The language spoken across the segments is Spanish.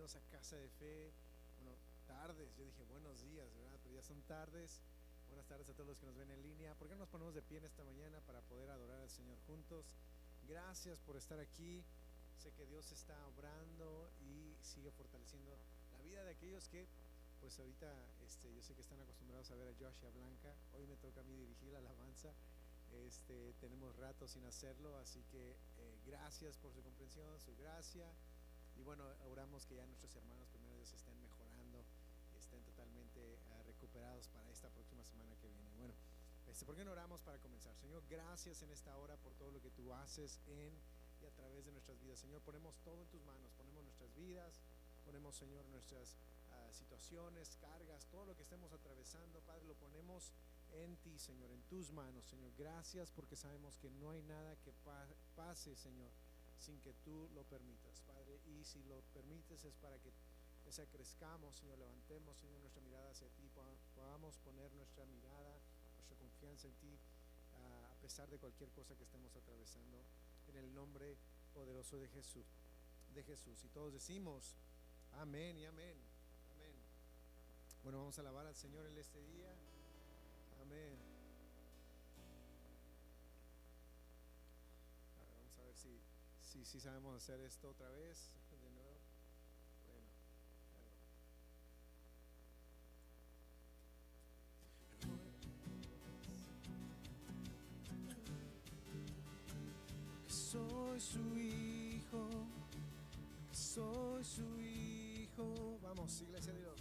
bienvenidos a Casa de Fe. Bueno, tardes, yo dije buenos días, ¿verdad? Pero ya son tardes. Buenas tardes a todos los que nos ven en línea. ¿Por qué no nos ponemos de pie en esta mañana para poder adorar al Señor juntos? Gracias por estar aquí. Sé que Dios está obrando y sigue fortaleciendo la vida de aquellos que, pues ahorita, yo sé que están acostumbrados a ver a Josh y a Blanca. Hoy me toca a mí dirigir la alabanza. Tenemos rato sin hacerlo, así que gracias por su comprensión, su gracia. Y bueno, oramos que ya nuestros hermanos primero Dios estén mejorando y estén totalmente recuperados para esta próxima semana que viene. Bueno, ¿por qué no oramos para comenzar? Señor, gracias en esta hora por todo lo que tú haces en y a través de nuestras vidas. Señor, ponemos todo en tus manos, ponemos nuestras vidas, ponemos, Señor, nuestras situaciones, cargas, todo lo que estemos atravesando, Padre, lo ponemos en ti, Señor, en tus manos, Señor. Gracias porque sabemos que no hay nada que pase, Señor, sin que tú lo permitas, Padre, y si lo permites es para que crezcamos, Señor, levantemos, Señor, nuestra mirada hacia ti, podamos poner nuestra mirada, nuestra confianza en ti, a pesar de cualquier cosa que estemos atravesando, en el nombre poderoso de Jesús, y todos decimos amén y amén, amén. Bueno, vamos a alabar al Señor en este día, amén. Vamos a ver si sabemos hacer esto otra vez, de nuevo. Bueno, soy su hijo, soy su hijo. Vamos, iglesia de Dios.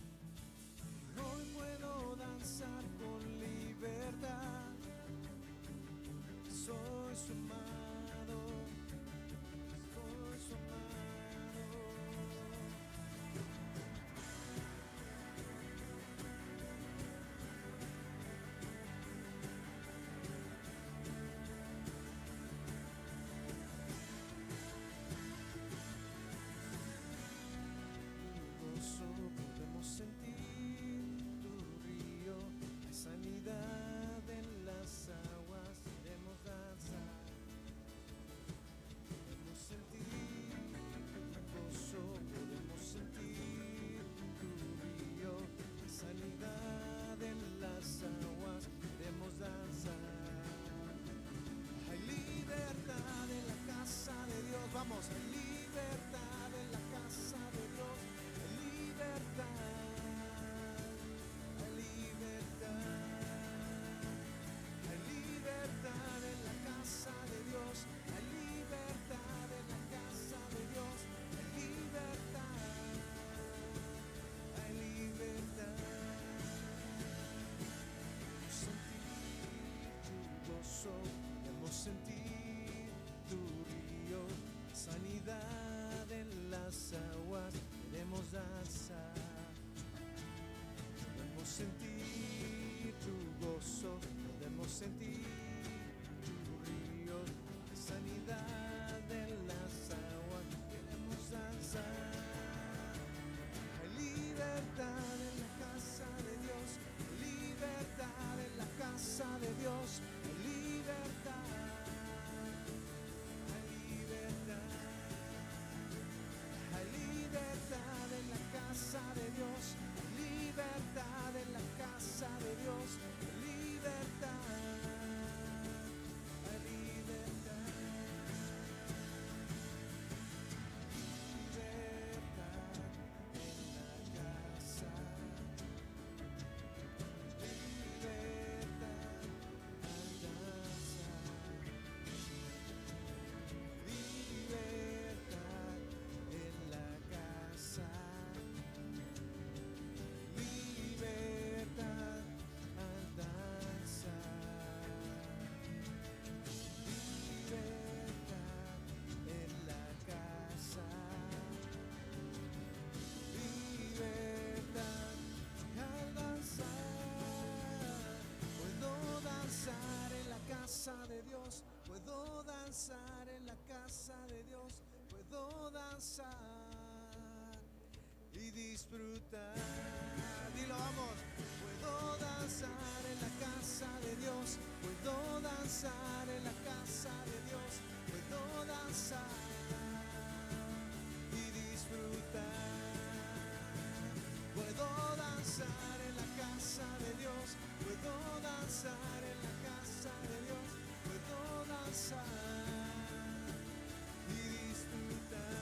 Hoy puedo danzar con libertad. Soy su amado, soy su amado. Podemos sentir tu río, hay sanidad en las aguas, queremos danzar. Podemos sentir tu gozo, podemos sentir tu río, hay sanidad en las aguas, queremos danzar. Hay libertad en la casa de Dios, vamos, hay libertad en la casa de Dios, hay libertad, hay libertad, hay libertad en la casa de Dios, hay libertad en la casa de Dios, hay libertad, hay libertad. Sentir tu gozo, podemos sentir tu río, sanidad en las aguas, queremos danzar. Podemos sentir tu gozo, podemos sentir tu río, sanidad en las aguas, queremos danzar. Hay libertad en la casa de Dios, hay libertad en la casa de Dios, hay libertad, hay libertad, hay libertad en la casa de Dios, hay libertad en la casa de Dios, hay libertad, hay libertad, libertad en la casa, libertad al danzar, libertad en la casa, libertad al danzar, libertad en la casa, libertad al danzar. Puedo danzar en la casa de Dios, puedo danzar en la casa de Dios, puedo danzar y disfrutar. Dilo, vamos. Puedo danzar en la casa de Dios, puedo danzar en la casa de Dios, puedo danzar y disfrutar. Puedo danzar en la casa de Dios, puedo danzar en la casa de Dios, puedo danzar y disfrutar.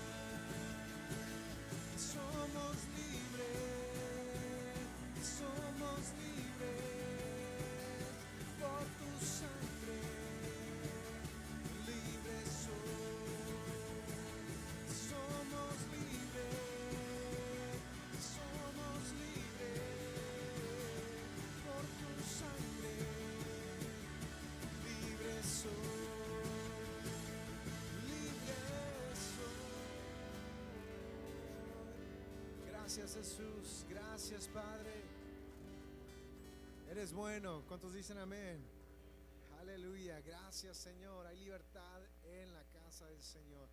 Somos libres, somos libres por tu sangre, libres somos libres, somos libres por tu sangre, libres Gracias Jesús, gracias Padre. Eres bueno. ¿Cuántos dicen amén? Aleluya, gracias Señor. Hay libertad en la casa del Señor.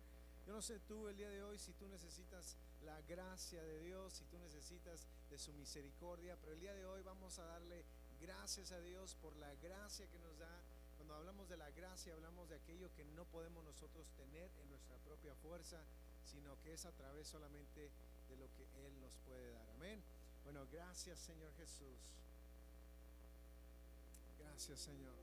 Yo no sé tú el día de hoy si tú necesitas la gracia de Dios, si tú necesitas de su misericordia, pero el día de hoy vamos a darle gracias a Dios por la gracia que nos da. Cuando hablamos de la gracia, hablamos de aquello que no podemos nosotros tener en nuestra propia fuerza, sino que es a través solamente de lo que Él nos puede dar. Amén. Bueno, gracias Señor Jesús. Gracias Señor.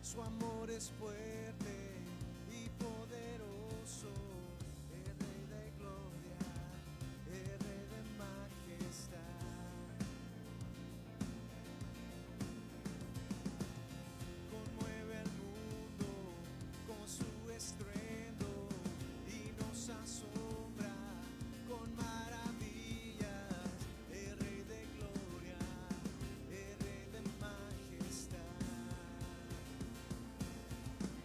Su amor es fuerte y poderoso, el Rey de gloria, el Rey de majestad. Conmueve al mundo con su estruendo y nos asombra con maravillas, el Rey de gloria, el Rey de majestad.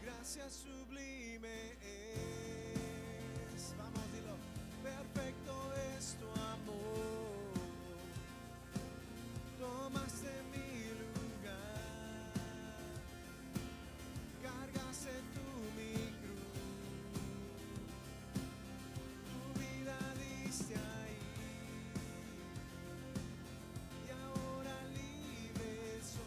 Gracia sublime es, vamos, dilo, perfecto es tu amor, tomaste mi lugar, cargaste tú mi cruz, tu vida diste ahí, y ahora libre soy.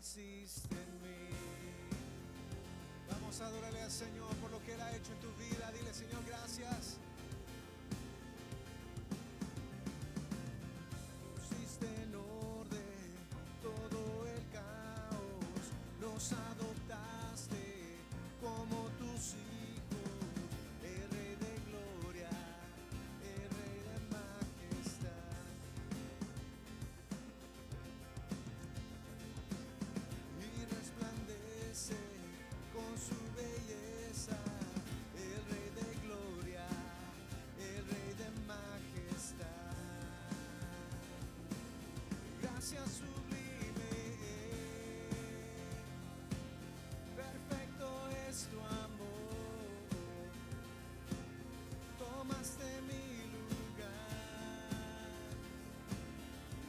Hiciste en mí. Vamos a adorarle al Señor por lo que Él ha hecho en tu vida. Dile, Señor, gracias. Pusiste en orden todo el caos, nos adoptaste como tus hijos, el Rey de gloria, el Rey de majestad. Con su belleza, el Rey de gloria, el Rey de majestad. Gracia sublime, perfecto es tu amor, tomaste mi lugar,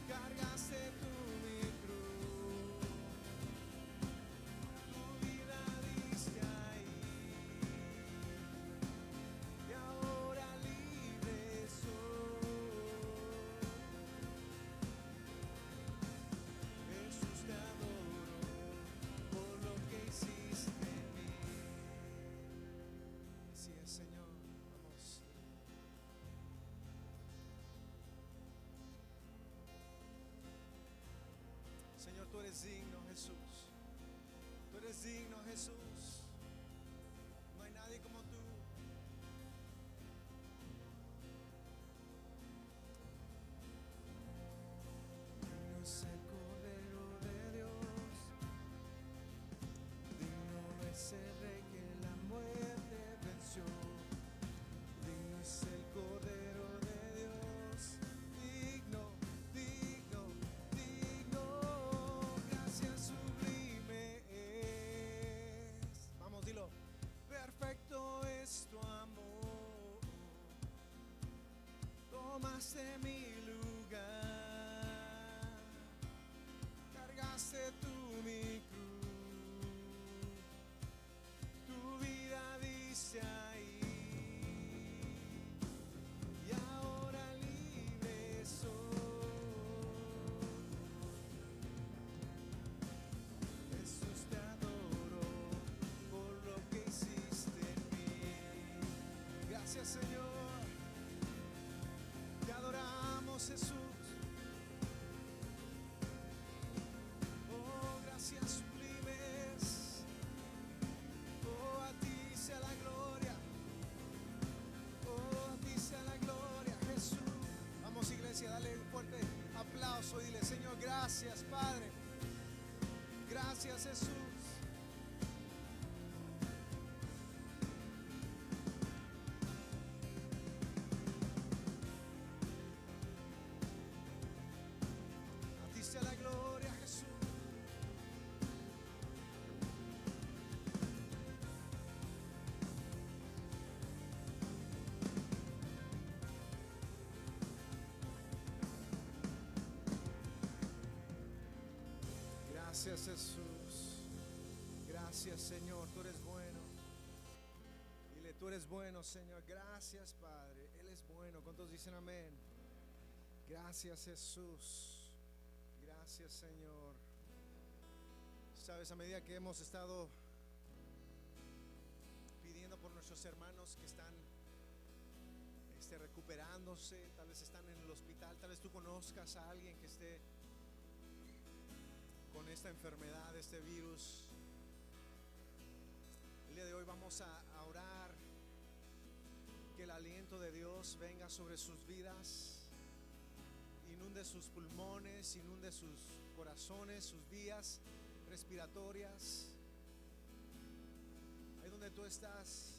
cargaste tú mi cruz. Señor, tú eres digno, Jesús. Tú eres digno, Jesús. No hay nadie como tú. Digno es el Cordero de Dios. Digno es el Rey que la muerte venció. Digno es el Cordero de Dios. Digno, digno, digno. Gracia sublime es. Vamos, dilo. Perfecto es tomaste mi lugar, cargaste tú mi cruz, tu vida diste ahí, y ahora libre soy. Jesús, te adoro por lo que hiciste en mí. Gracias, Señor, te adoramos, Jesús. Oh, gracias sublimes. Oh, a ti sea la gloria. Oh, a ti sea la gloria, Jesús. Vamos, iglesia, dale un fuerte aplauso y dile: Señor, gracias, Padre. Gracias, Jesús. A ti sea la gloria, Jesús. Gracias, Jesús. Gracias, Señor, tú eres bueno. Dile: tú eres bueno, Señor. Gracias, Padre, Él es bueno. ¿Cuántos dicen amén? Gracias, Jesús. Gracias, Señor. Sabes, a medida que hemos estado pidiendo por nuestros hermanos que están recuperándose, tal vez están en el hospital, tal vez tú conozcas a alguien que esté con esta enfermedad, este virus. El día de hoy vamos a orar que el aliento de Dios venga sobre sus vidas, inunde sus pulmones, inunde sus corazones, sus vías respiratorias. Ahí donde tú estás,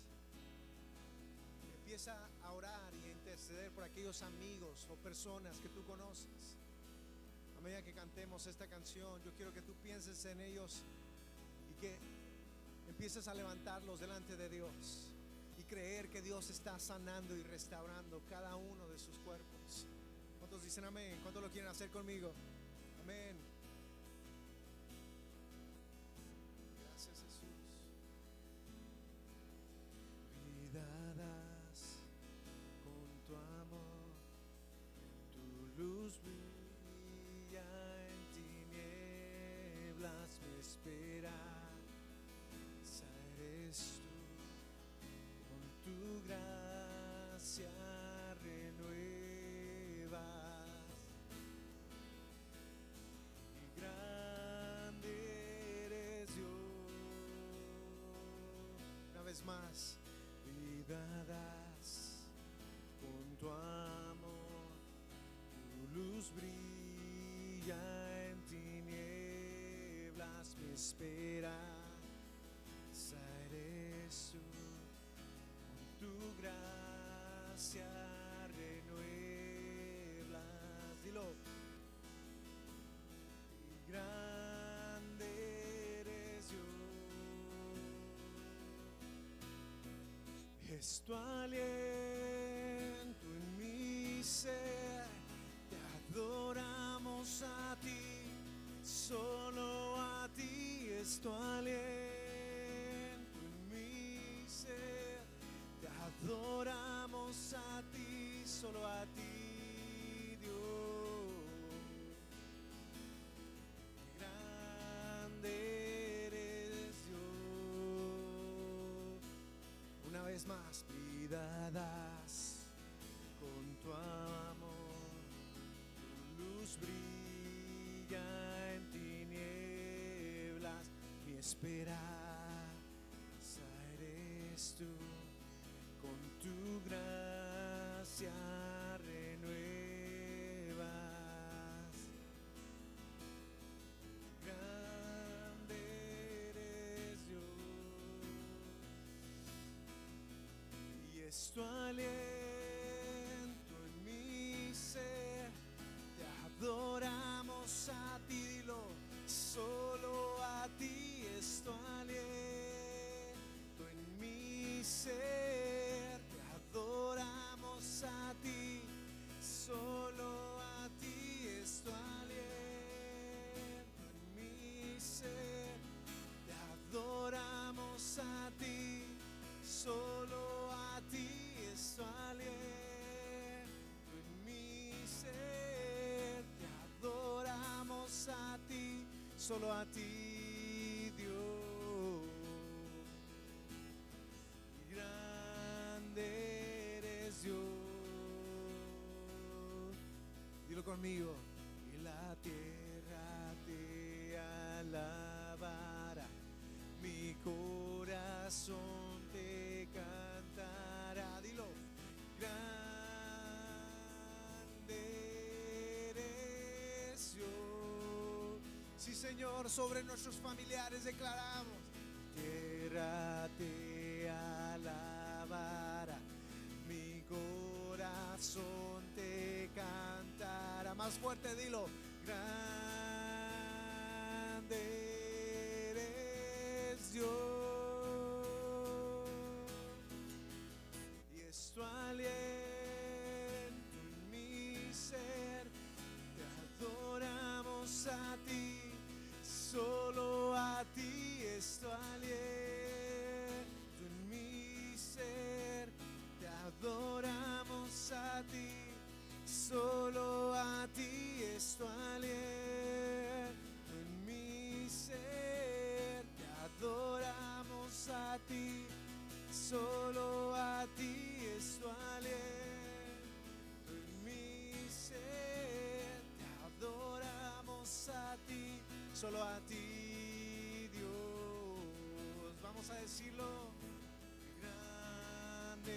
empieza a orar y a interceder por aquellos amigos o personas que tú conoces. A medida que cantemos esta canción, yo quiero que tú pienses en ellos y que empieces a levantarlos delante de Dios y creer que Dios está sanando y restaurando cada uno de sus cuerpos. ¿Cuántos dicen amén? ¿Cuántos lo quieren hacer conmigo? Amén. Gracias, Jesús. Vida das con tu amor, tu luz brilla en tinieblas, mi esperanza eres tú, con tu gracia renuevas, y grande eres Dios. Una vez más: vida das con tu amor, tu luz brilla en tinieblas, mi esperanza eres tú, con tu gracia renuevas. Dilo: y grande eres Dios. Es tu aliento en mi ser, te adoramos a ti, solo a ti. Es tu aliento en mi ser, te adoramos a ti, solo a ti, Dios. Grande eres Dios. Una vez más: vida das con tu amor, tu luz brilla en tinieblas, mi esperanza eres tú, con tu gracia renuevas. Grande eres Dios, y es tu aliento en mi ser, te adoramos a ti, dilo: solo a ti. Es tu aliento en mi ser, te adoramos a ti, solo solo a ti, Dios. Grande eres Dios. Dilo conmigo. Y la tierra te alabará, mi corazón te cantará. Dilo. Grande eres Dios. Sí, Señor, sobre nuestros familiares declaramos. Tierra te alabará, mi corazón te cantará. Más fuerte, dilo. Grande eres Dios. Y es tu aliento en mi ser. Te adoramos a ti, solo a ti es tu aliento en mi ser. Te adoramos a ti, solo a ti es tu aliento en mi ser. Te adoramos a ti, solo a ti es tu aliento en mi ser. Te adoramos a ti, solo a ti, Dios. Vamos a decirlo. Grande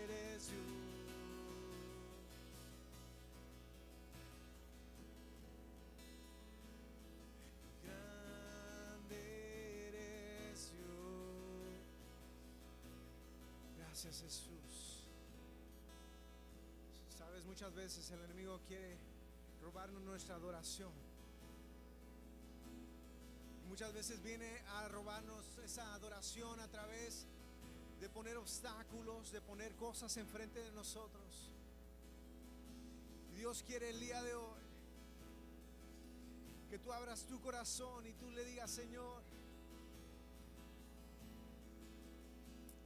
eres Dios. Gracias, Jesús. Sabes, muchas veces el enemigo quiere robarnos nuestra adoración. Muchas veces viene a robarnos esa adoración a través de poner obstáculos, de poner cosas enfrente de nosotros. Dios quiere el día de hoy que tú abras tu corazón y tú le digas: Señor,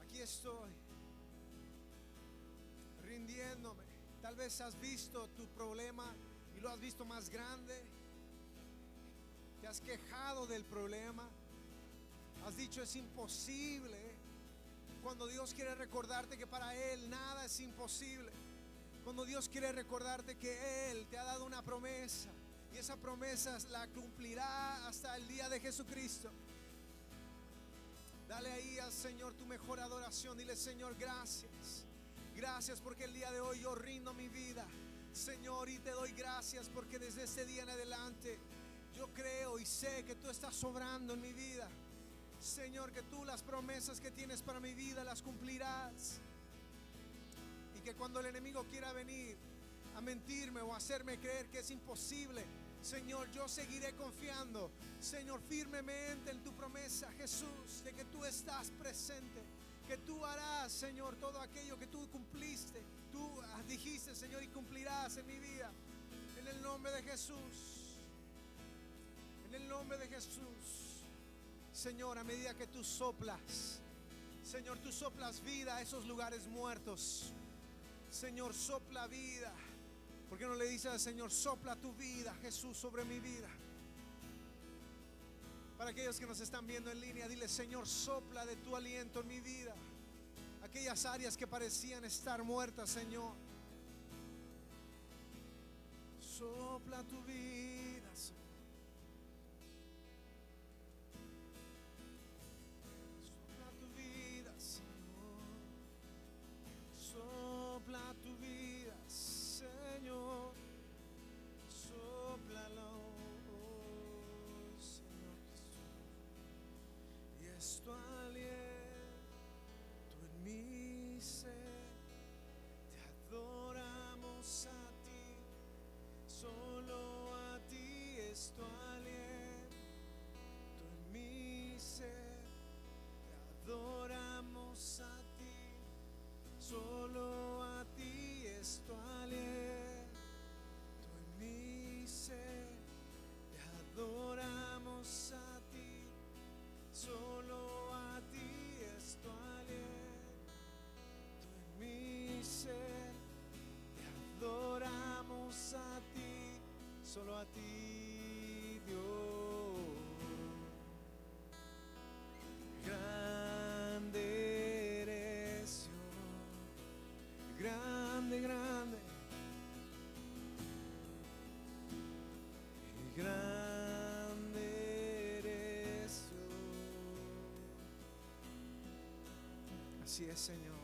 aquí estoy, rindiéndome. Tal vez has visto tu problema y lo has visto más grande. Te has quejado del problema. Has dicho: es imposible. Cuando Dios quiere recordarte que para Él nada es imposible. Cuando Dios quiere recordarte que Él te ha dado una promesa, y esa promesa la cumplirá hasta el día de Jesucristo. Dale ahí al Señor tu mejor adoración. Dile: Señor, gracias. Gracias porque el día de hoy yo rindo mi vida, Señor, y te doy gracias porque desde este día en adelante yo creo y sé que tú estás obrando en mi vida. Señor, que tú las promesas que tienes para mi vida las cumplirás. Y que cuando el enemigo quiera venir a mentirme o hacerme creer que es imposible, Señor, yo seguiré confiando, Señor, firmemente en tu promesa, Jesús, de que tú estás presente, que tú harás, Señor, todo aquello que tú cumpliste, tú dijiste, Señor, y cumplirás en mi vida. En el nombre de Jesús, en el nombre de Jesús, Señor, a medida que tú soplas, Señor, tú soplas vida a esos lugares muertos. Señor, sopla vida. ¿Por qué no le dices al Señor: sopla tu vida, Jesús, sobre mi vida? Para aquellos que nos están viendo en línea, dile: Señor, sopla de tu aliento en mi vida. Aquellas áreas que parecían estar muertas, Señor, sopla tu vida, Señor. Sopla tu vida, Señor. Sopla tu vida, Señor. Sóplalo, Señor Jesús. Y es tu aliento en mi ser. Te adoramos a ti, solo a ti es tu aliento en mi ser. Te adoramos a ti, solo a ti es tu aliento en mi ser. Te adoramos a ti, solo a ti es tu aliento en mi ser. Te adoramos a ti, solo a ti, Dios. grande, grande, y grande eres tú. Así es, Señor,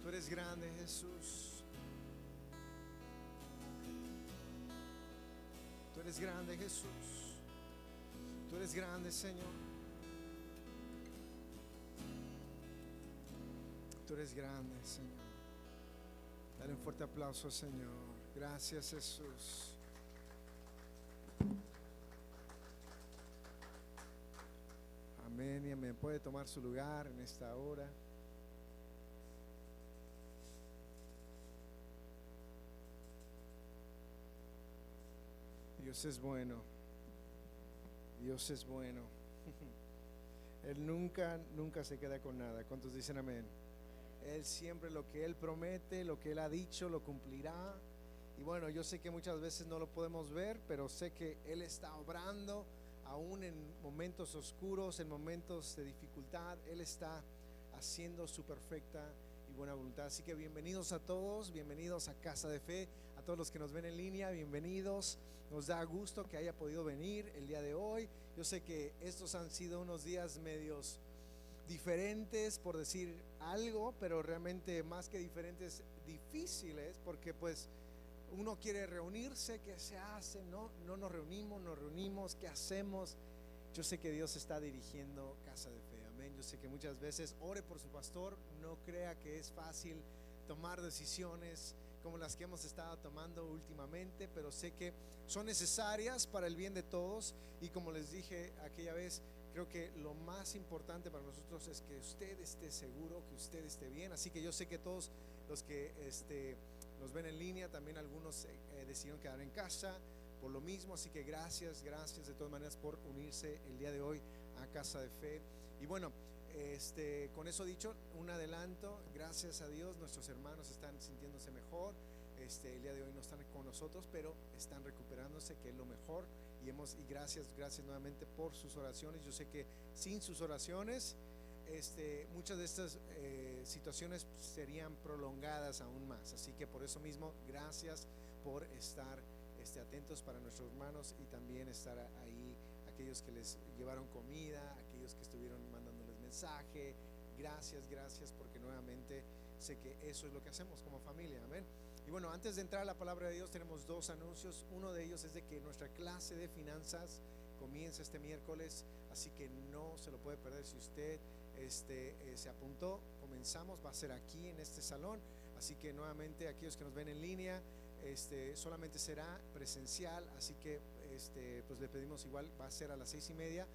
tú eres grande, Jesús. Tú eres grande, Jesús. Tú eres grande, Señor. Tú eres grande, Señor. Dale un fuerte aplauso, Señor. Gracias, Jesús. Amén y amén. Puede tomar su lugar en esta hora. Dios es bueno. Dios es bueno. Él nunca se queda con nada. ¿Cuántos dicen amén? Él siempre lo que Él promete, lo que Él ha dicho, lo cumplirá. Y bueno, yo sé que muchas veces no lo podemos ver, pero sé que Él está obrando aún en momentos oscuros, en momentos de dificultad. Él está haciendo su perfecta y buena voluntad. Así que bienvenidos a todos, bienvenidos a Casa de Fe, a todos los que nos ven en línea, bienvenidos. Nos da gusto que haya podido venir el día de hoy. Yo sé que estos han sido unos días medios diferentes, por decir algo, pero realmente más que diferentes, difíciles, porque pues uno quiere reunirse. ¿Qué se hace? No nos reunimos, ¿qué hacemos? Yo sé que Dios está dirigiendo Casa de Fe, amén. Yo sé que muchas veces ore por su pastor. No crea que es fácil tomar decisiones como las que hemos estado tomando últimamente, pero sé que son necesarias para el bien de todos. Y como les dije aquella vez, creo que lo más importante para nosotros es que usted esté seguro, que usted esté bien. Así que yo sé que todos los que nos ven en línea, también algunos decidieron quedar en casa por lo mismo. Así que gracias de todas maneras por unirse el día de hoy a Casa de Fe. Y bueno, con eso dicho, un adelanto. Gracias a Dios nuestros hermanos están sintiéndose mejor. El día de hoy no están con nosotros, pero están recuperándose, que es lo mejor. Y gracias nuevamente por sus oraciones. Yo sé que sin sus oraciones muchas de estas situaciones serían prolongadas aún más. Así que por eso mismo, gracias por estar atentos para nuestros hermanos, y también estar ahí, aquellos que les llevaron comida, aquellos que estuvieron mandándoles mensaje. Gracias, porque nuevamente sé que eso es lo que hacemos como familia, amén. Y bueno, antes de entrar a la palabra de Dios, tenemos dos anuncios. Uno de ellos es de que nuestra clase de finanzas comienza este miércoles, así que no se lo puede perder. Si usted se apuntó, comenzamos, va a ser aquí en este salón. Así que nuevamente, aquellos que nos ven en línea, solamente será presencial, así que pues le pedimos, igual va a ser a las 6:30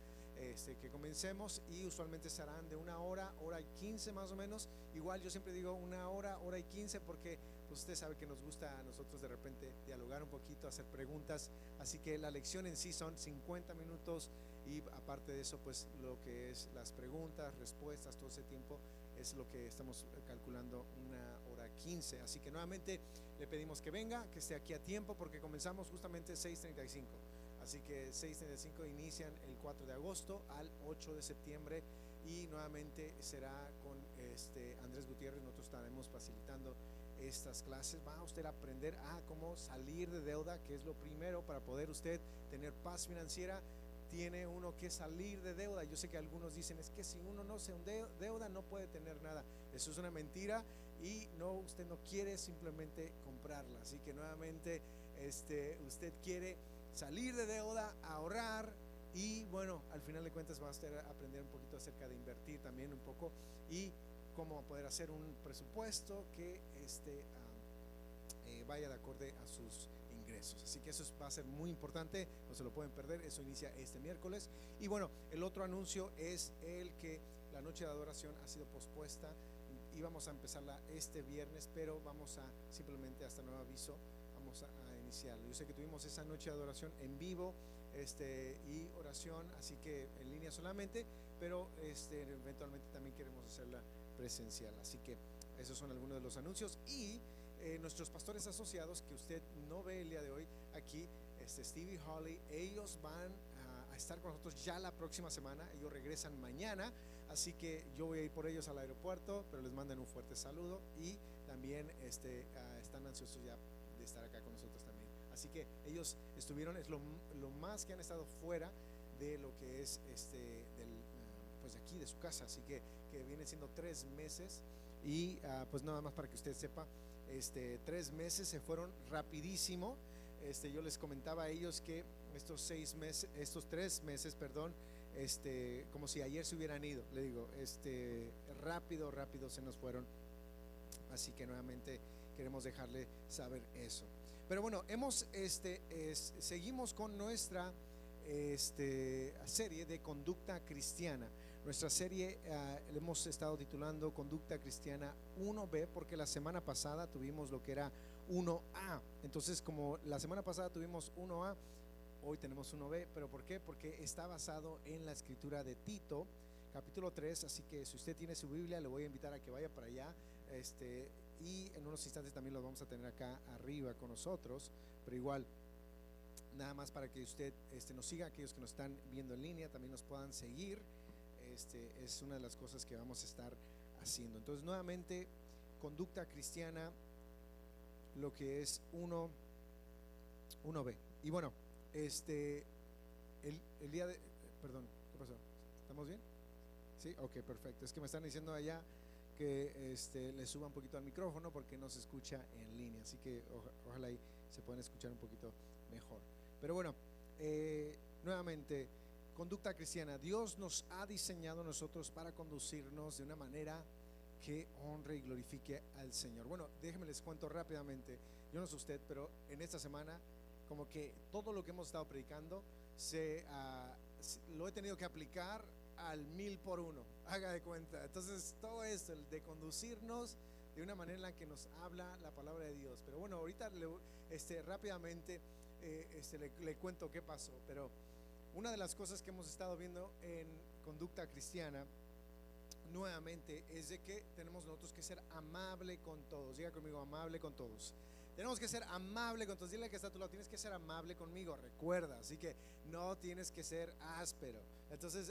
que comencemos, y usualmente serán de 1 hora y 15 más o menos. Igual yo siempre digo 1 hora y 15, porque pues usted sabe que nos gusta a nosotros de repente dialogar un poquito, hacer preguntas. Así que la lección en sí son 50 minutos, y aparte de eso, pues lo que es las preguntas, respuestas, todo ese tiempo es lo que estamos calculando, 1 hora 15. Así que nuevamente le pedimos que venga, que esté aquí a tiempo, porque comenzamos justamente 6:35. Así que 6:35 inician el 4 de agosto al 8 de septiembre, y nuevamente será con Andrés Gutiérrez. Nosotros estaremos facilitando estas clases. Va a usted a aprender a cómo salir de deuda, que es lo primero para poder usted tener paz financiera. Tiene uno que salir de deuda. Yo sé que algunos dicen, es que si uno no se deuda no puede tener nada. Eso es una mentira, y usted no quiere simplemente comprarla. Así que nuevamente usted quiere salir de deuda, ahorrar, y bueno, al final de cuentas va a aprender un poquito acerca de invertir también un poco, y cómo poder hacer un presupuesto que vaya de acorde a sus ingresos. Así que eso va a ser muy importante, no se lo pueden perder. Eso inicia este miércoles. Y bueno, el otro anuncio es el que la noche de adoración ha sido pospuesta. Íbamos a empezarla este viernes, pero vamos a simplemente, hasta nuevo aviso, vamos a iniciarlo. Yo sé que tuvimos esa noche de adoración en vivo y oración, así que en línea solamente, pero eventualmente también queremos hacerla presencial. Así que esos son algunos de los anuncios. Y nuestros pastores asociados, que usted no ve el día de hoy aquí, Stevie Holly, ellos van a estar con nosotros ya la próxima semana. Ellos regresan mañana, así que yo voy a ir por ellos al aeropuerto, pero les mandan un fuerte saludo. Y también están ansiosos ya de estar acá con nosotros también. Así que ellos estuvieron, es lo más que han estado fuera de lo que es pues aquí de su casa, así que vienen siendo 3 meses y pues nada más para que usted sepa, 3 meses se fueron rapidísimo. Yo les comentaba a ellos que estos 3 meses, perdón, como si ayer se hubieran ido, le digo, rápido se nos fueron. Así que nuevamente queremos dejarle saber eso. Pero bueno, seguimos con nuestra serie de conducta cristiana. Nuestra serie le hemos estado titulando Conducta Cristiana 1B, porque la semana pasada tuvimos lo que era 1A. Entonces, como la semana pasada tuvimos 1A, hoy tenemos 1B. ¿Pero por qué? Porque está basado en la escritura de Tito, capítulo 3. Así que si usted tiene su Biblia, le voy a invitar a que vaya para allá. Y en unos instantes también lo vamos a tener acá arriba con nosotros. Pero igual, nada más para que usted nos siga, aquellos que nos están viendo en línea también nos puedan seguir. Es una de las cosas que vamos a estar haciendo. Entonces, nuevamente, conducta cristiana, lo que es 1B. Y bueno, el día de, perdón, ¿qué pasó? ¿Estamos bien? Sí, ok, perfecto. Es que me están diciendo allá que le suba un poquito al micrófono porque no se escucha en línea, así que ojalá ahí se puedan escuchar un poquito mejor. Pero bueno, nuevamente, conducta cristiana. Dios nos ha diseñado nosotros para conducirnos de una manera que honre y glorifique al Señor. Bueno, déjenme les cuento rápidamente. Yo no sé usted, pero en esta semana como que todo lo que hemos estado predicando lo he tenido que aplicar al 1000%, haga de cuenta. Entonces todo esto, el de conducirnos de una manera en la que nos habla la palabra de Dios. Pero bueno, ahorita rápidamente le cuento qué pasó. Pero una de las cosas que hemos estado viendo en conducta cristiana nuevamente es de que tenemos nosotros que ser amable con todos. Diga conmigo, amable con todos. Tenemos que ser amable con todos. Dile que está a tu lado, tienes que ser amable conmigo, recuerda. Así que no tienes que ser áspero. Entonces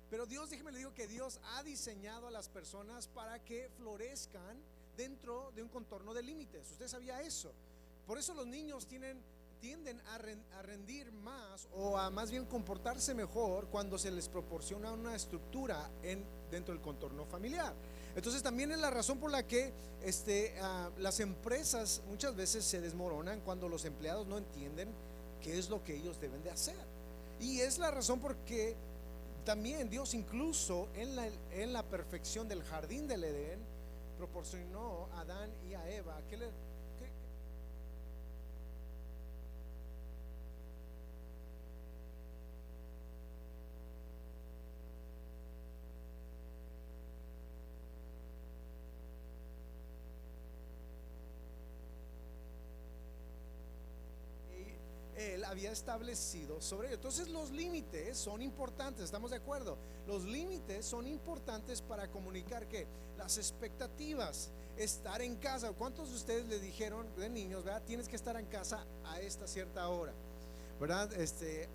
pero Dios, déjeme le digo que Dios ha diseñado a las personas para que florezcan dentro de un contorno de límites. ¿Usted sabía eso? Por eso los niños tienden a rendir más, o a más bien comportarse mejor cuando se les proporciona una estructura dentro del contorno familiar. Entonces también es la razón por la que las empresas muchas veces se desmoronan cuando los empleados no entienden qué es lo que ellos deben de hacer. Y es la razón por que también Dios, incluso en la perfección del jardín del Edén, proporcionó a Adán y a Eva Él había establecido sobre ello. Entonces los límites son importantes, ¿estamos de acuerdo? Los límites son importantes para comunicar que las expectativas, estar en casa. ¿Cuántos de ustedes le dijeron de niños, verdad? Tienes que estar en casa a esta cierta hora, ¿verdad?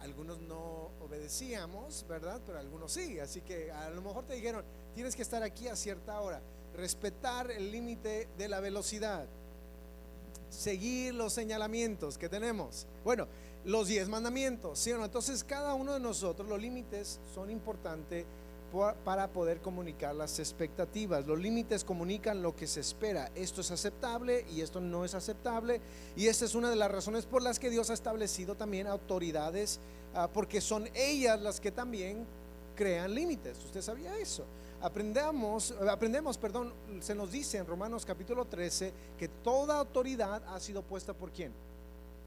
Algunos no obedecíamos, ¿verdad? Pero algunos sí. Así que a lo mejor te dijeron, tienes que estar aquí a cierta hora. Respetar el límite de la velocidad, seguir los señalamientos que tenemos. Bueno, los 10 mandamientos, ¿sí o no? Entonces cada uno de nosotros, los límites son importantes para poder comunicar las expectativas. Los límites comunican lo que se espera. Esto es aceptable y esto no es aceptable. Y esta es una de las razones por las que Dios ha establecido también autoridades, porque son ellas las que también crean límites. ¿Usted sabía eso? Aprendemos, se nos dice en Romanos capítulo 13 que toda autoridad ha sido puesta ¿por quién?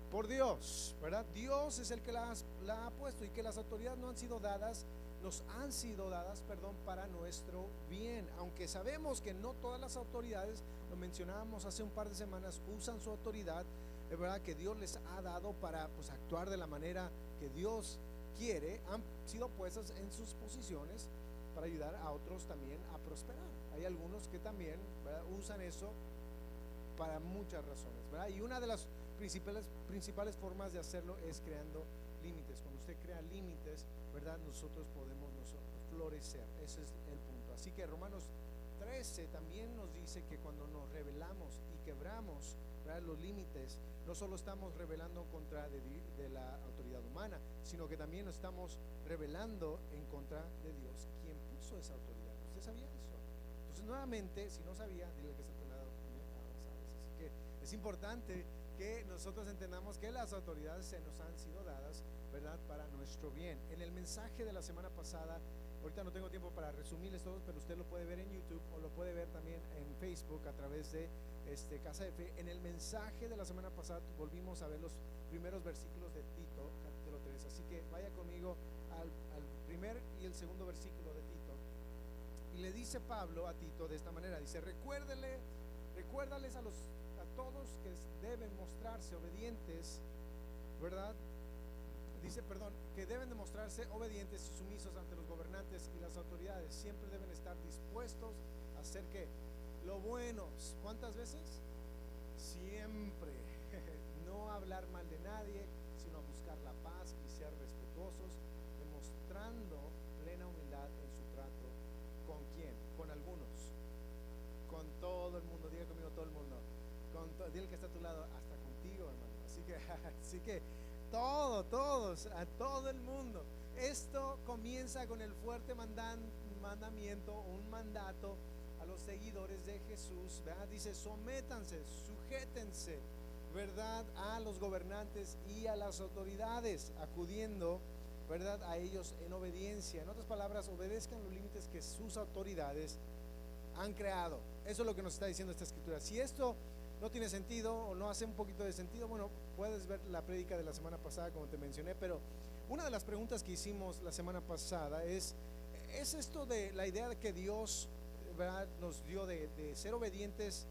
Por Dios, ¿verdad? Dios es el que la ha puesto, y que las autoridades nos han sido dadas para nuestro bien. Aunque sabemos que no todas las autoridades, lo mencionábamos hace un par de semanas, usan su autoridad, es verdad, que Dios les ha dado para actuar de la manera que Dios quiere. Han sido puestas en sus posiciones para ayudar a otros también a prosperar. Hay algunos que también, ¿verdad?, usan eso para muchas razones, ¿verdad? Y una de las principales formas de hacerlo es creando límites. Cuando usted crea límites, ¿verdad?, nosotros podemos florecer. Ese es el punto. Así que Romanos 13 también nos dice que cuando nos rebelamos y entendemos, ¿verdad?, los límites, no solo estamos rebelando en contra de la autoridad humana, sino que también nos estamos rebelando en contra de Dios, quien puso esa autoridad. ¿Usted sabía eso? Entonces, nuevamente, si no sabía, dile que está a tu lado, sabes. Así que es importante que nosotros entendamos que las autoridades se nos han sido dadas, ¿verdad?, para nuestro bien. En el mensaje de la semana pasada, ahorita no tengo tiempo para resumirles todo, pero usted lo puede ver en YouTube o lo puede ver también en Facebook a través de Casa de Fe. En el mensaje de la semana pasada volvimos a ver los primeros versículos de Tito, capítulo 3. Así que vaya conmigo al primer y el segundo versículo de Tito. Y le dice Pablo a Tito de esta manera, dice: recuérdales a todos que deben mostrarse obedientes, ¿verdad? Dice, que deben demostrarse obedientes y sumisos ante los gobernantes y las autoridades. Siempre deben estar dispuestos a hacer ¿qué? Lo bueno. ¿Cuántas veces? Siempre. No hablar mal de nadie, sino buscar la paz y ser respetuosos, demostrando plena humildad en su trato. ¿Con quién? Con algunos. Con todo el mundo. Diga conmigo, todo el mundo. Dile que está a tu lado, hasta contigo, hermano. Así que todos, a todo el mundo. Esto comienza con el fuerte mandamiento, un mandato a los seguidores de Jesús, ¿verdad? Dice: sométanse, sujétense, ¿verdad?, a los gobernantes y a las autoridades, acudiendo, ¿verdad?, a ellos en obediencia. En otras palabras, obedezcan los límites que sus autoridades han creado. Eso es lo que nos está diciendo esta escritura. Si esto no tiene sentido o no hace un poquito de sentido, bueno, puedes ver la prédica de la semana pasada, como te mencioné. Pero una de las preguntas que hicimos la semana pasada es esto de la idea de que Dios, ¿verdad?, nos dio de ser obedientes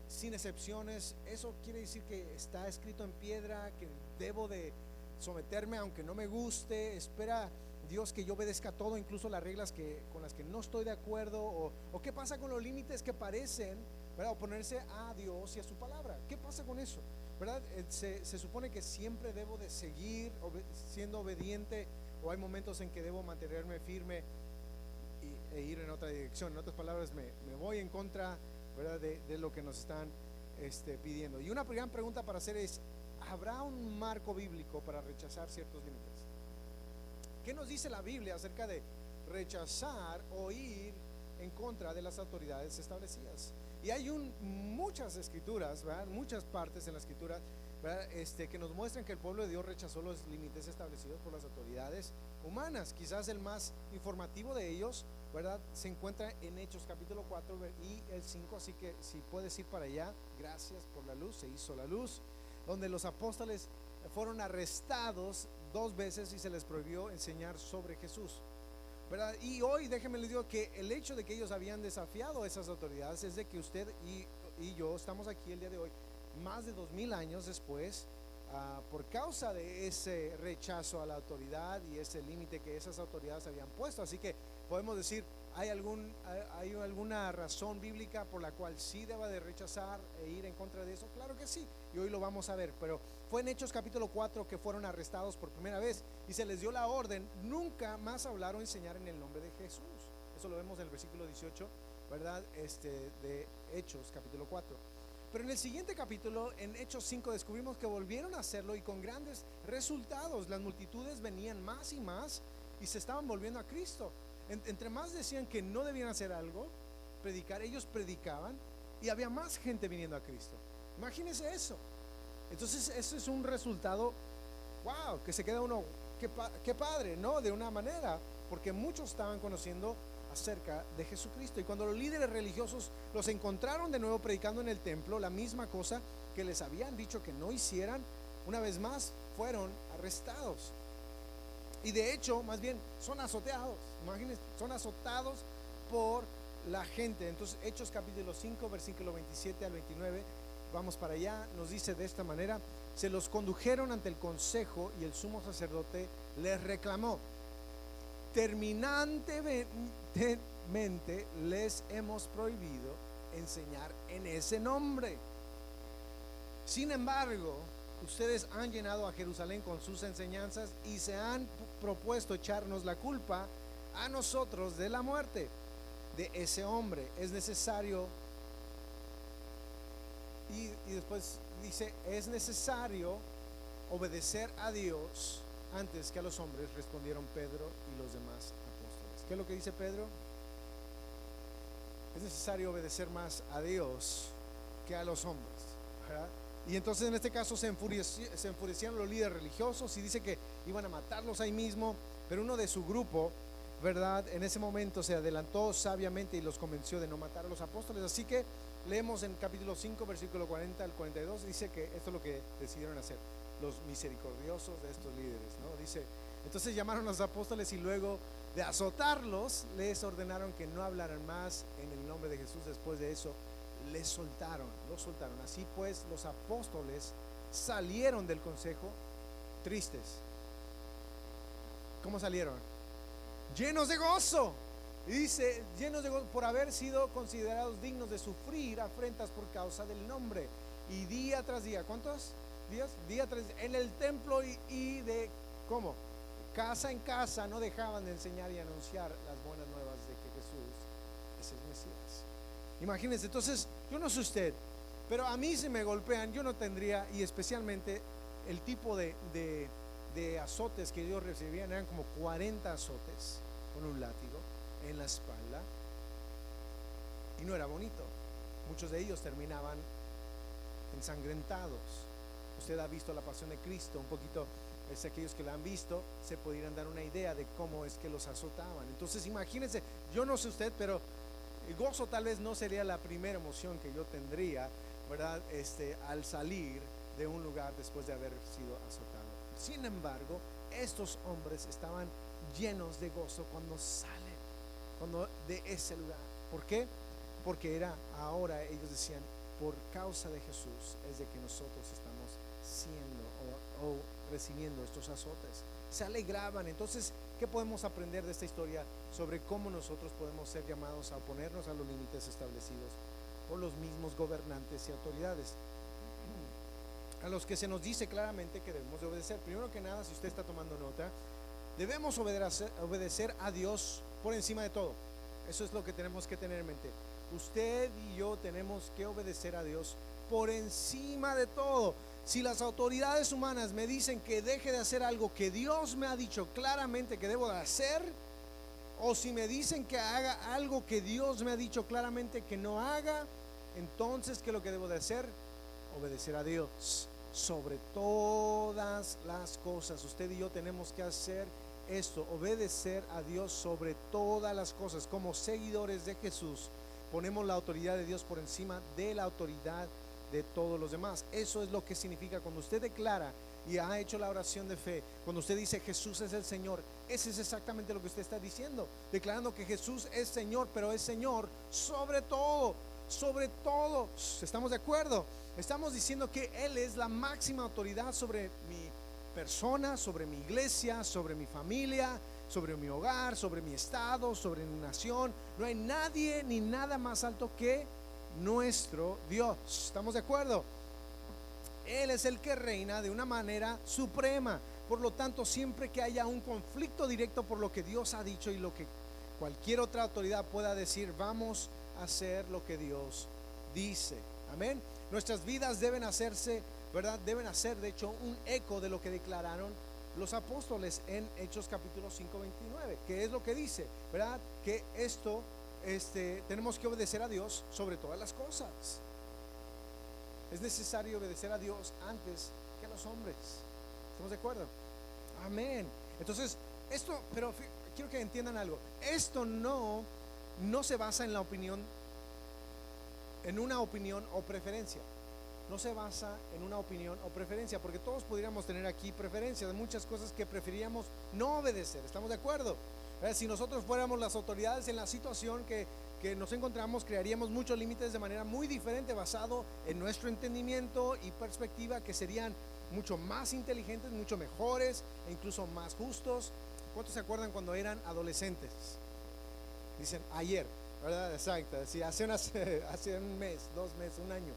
sin excepciones. ¿Eso quiere decir que está escrito en piedra, que debo de someterme aunque no me guste? ¿Espera Dios que yo obedezca todo, incluso las reglas con las que no estoy de acuerdo? ¿O qué pasa con los límites que parecen, ¿verdad?, oponerse a Dios y a su palabra? ¿Qué pasa con eso? ¿Verdad? Se supone que siempre debo de seguir siendo obediente, o hay momentos en que debo mantenerme firme e ir en otra dirección. En otras palabras, me voy en contra, ¿verdad?, de lo que nos están pidiendo. Y una gran pregunta para hacer es: ¿habrá un marco bíblico para rechazar ciertos límites? ¿Qué nos dice la Biblia acerca de rechazar o ir en contra de las autoridades establecidas? Y hay muchas escrituras, ¿verdad?, muchas partes en la escritura, ¿verdad?, que nos muestran que el pueblo de Dios rechazó los límites establecidos por las autoridades humanas. Quizás el más informativo de ellos, ¿verdad?, se encuentra en Hechos capítulo 4 y el 5. Así que si puedes ir para allá, gracias por la luz, se hizo la luz, donde los apóstoles fueron arrestados 2 veces y se les prohibió enseñar sobre Jesús, ¿verdad? Y hoy déjenme les digo que el hecho de que ellos habían desafiado a esas autoridades es de que usted y yo estamos aquí el día de hoy, más de 2000 años después, por causa de ese rechazo a la autoridad y ese límite que esas autoridades habían puesto. Así que podemos decir, ¿hay alguna razón bíblica por la cual sí deba de rechazar e ir en contra de eso? Claro que sí, y hoy lo vamos a ver. Pero fue en Hechos capítulo 4 que fueron arrestados por primera vez y se les dio la orden: nunca más hablar o enseñar en el nombre de Jesús. Eso lo vemos en el versículo 18, ¿verdad?, de Hechos capítulo 4. Pero en el siguiente capítulo, en Hechos 5, descubrimos que volvieron a hacerlo, y con grandes resultados. Las multitudes venían más y más y se estaban volviendo a Cristo. Entre más decían que no debían hacer algo, predicar, ellos predicaban, y había más gente viniendo a Cristo. Imagínense eso. Entonces eso es un resultado, wow, que se queda uno, qué padre, ¿no? De una manera, porque muchos estaban conociendo acerca de Jesucristo. Y cuando los líderes religiosos los encontraron de nuevo predicando en el templo la misma cosa que les habían dicho que no hicieran, una vez más fueron arrestados. Y de hecho, más bien, son azoteados. Imagínense, son azotados por la gente. Entonces, Hechos capítulo 5, versículo 27 al 29, vamos para allá, nos dice de esta manera: se los condujeron ante el consejo y el sumo sacerdote les reclamó: terminantemente les hemos prohibido enseñar en ese nombre. Sin embargo, ustedes han llenado a Jerusalén con sus enseñanzas y se han propuesto echarnos la culpa a nosotros de la muerte de ese hombre. Es necesario, y después dice, es necesario obedecer a Dios antes que a los hombres, respondieron Pedro y los demás apóstoles. ¿Qué es lo que dice Pedro? Es necesario obedecer más a Dios que a los hombres, ¿verdad? Y entonces en este caso se enfurecieron los líderes religiosos y dice que iban a matarlos ahí mismo, pero uno de su grupo, ¿verdad?, en ese momento se adelantó sabiamente y los convenció de no matar a los apóstoles. Así que leemos en capítulo 5, versículo 40 al 42, dice que esto es lo que decidieron hacer los misericordiosos de estos líderes, ¿no? Dice, entonces llamaron a los apóstoles y luego de azotarlos, les ordenaron que no hablaran más en el nombre de Jesús. Después de eso, los soltaron. Así pues, los apóstoles salieron del consejo tristes. ¿Cómo salieron? Llenos de gozo. Y dice, llenos de gozo por haber sido considerados dignos de sufrir afrentas por causa del nombre. Y día tras día, ¿cuántos días? Día tras día, en el templo y de, ¿cómo? Casa en casa no dejaban de enseñar y anunciar las buenas nuevas de que Jesús es el Mesías. Imagínense, entonces, yo no sé usted, pero a mí si me golpean, yo no tendría, y especialmente el tipo de azotes que ellos recibían, eran como 40 azotes con un látigo en la espalda, y no era bonito. Muchos de ellos terminaban ensangrentados. Usted ha visto la Pasión de Cristo, un poquito, es aquellos que la han visto, se pudieran dar una idea de cómo es que los azotaban. Entonces imagínense, yo no sé usted, pero el gozo tal vez no sería la primera emoción que yo tendría, ¿verdad? Al salir de un lugar después de haber sido azotado. Sin embargo, estos hombres estaban llenos de gozo cuando salen de ese lugar. ¿Por qué? Porque ahora ellos decían, por causa de Jesús es de que nosotros estamos siendo o recibiendo estos azotes. Se alegraban. Entonces, ¿qué podemos aprender de esta historia sobre cómo nosotros podemos ser llamados a oponernos a los límites establecidos por los mismos gobernantes y autoridades, a los que se nos dice claramente que debemos de obedecer? Primero que nada, si usted está tomando nota, debemos obedecer a Dios por encima de todo. Eso es lo que tenemos que tener en mente. Usted y yo tenemos que obedecer a Dios por encima de todo. Si las autoridades humanas me dicen que deje de hacer algo que Dios me ha dicho claramente que debo de hacer, o si me dicen que haga algo que Dios me ha dicho claramente que no haga, entonces, ¿qué es lo que debo de hacer? Obedecer a Dios sobre todas las cosas. Usted y yo tenemos que hacer esto, obedecer a Dios sobre todas las cosas. Como seguidores de Jesús, ponemos la autoridad de Dios por encima de la autoridad de todos los demás. Eso es lo que significa cuando usted declara y ha hecho la oración de fe. Cuando usted dice Jesús es el Señor, ese es exactamente lo que usted está diciendo, declarando que Jesús es Señor, pero es Señor sobre todo, sobre todo. ¿Estamos de acuerdo? Estamos diciendo que Él es la máxima autoridad sobre mi persona, sobre mi iglesia, sobre mi familia, sobre mi hogar, sobre mi estado, sobre mi nación. No hay nadie ni nada más alto que nuestro Dios. ¿Estamos de acuerdo? Él es el que reina de una manera suprema. Por lo tanto, siempre que haya un conflicto directo por lo que Dios ha dicho y lo que cualquier otra autoridad pueda decir, vamos a hacer lo que Dios dice. Amén. Nuestras vidas deben hacerse, ¿verdad? Deben hacer, de hecho, un eco de lo que declararon los apóstoles en Hechos capítulo 5, 29. Que es lo que dice, ¿verdad? Que esto tenemos que obedecer a Dios sobre todas las cosas. Es necesario obedecer a Dios antes que a los hombres. ¿Estamos de acuerdo? Amén. Entonces, pero quiero que entiendan algo. Esto no se basa en la opinión, en una opinión o preferencia. No se basa en una opinión o preferencia, porque todos podríamos tener aquí preferencias de muchas cosas que preferiríamos no obedecer. ¿Estamos de acuerdo? Si nosotros fuéramos las autoridades en la situación que nos encontramos, crearíamos muchos límites de manera muy diferente, basado en nuestro entendimiento y perspectiva, que serían mucho más inteligentes, mucho mejores e incluso más justos. ¿Cuántos se acuerdan cuando eran adolescentes? Dicen ayer, ¿verdad? Exacto, sí, hace un mes, 2 meses, un año.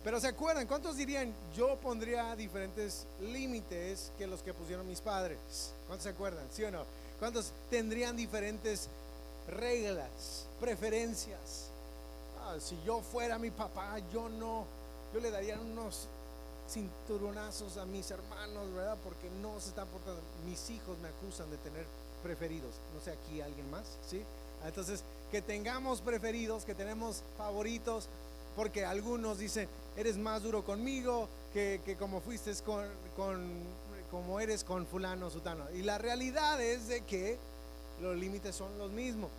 Pero ¿se acuerdan? ¿Cuántos dirían, yo pondría diferentes límites que los que pusieron mis padres? ¿Cuántos se acuerdan? ¿Sí o no? ¿Cuántos tendrían diferentes reglas, preferencias? Si yo fuera mi papá, yo no yo le daría unos cinturonazos a mis hermanos, ¿verdad? Porque no se están portando. Mis hijos me acusan de tener preferidos. No sé, aquí alguien más, ¿sí? Entonces, que tengamos preferidos, que tenemos favoritos, porque algunos dicen, eres más duro conmigo que como fuiste como eres con fulano, sutano. Y la realidad es de que los límites son los mismos.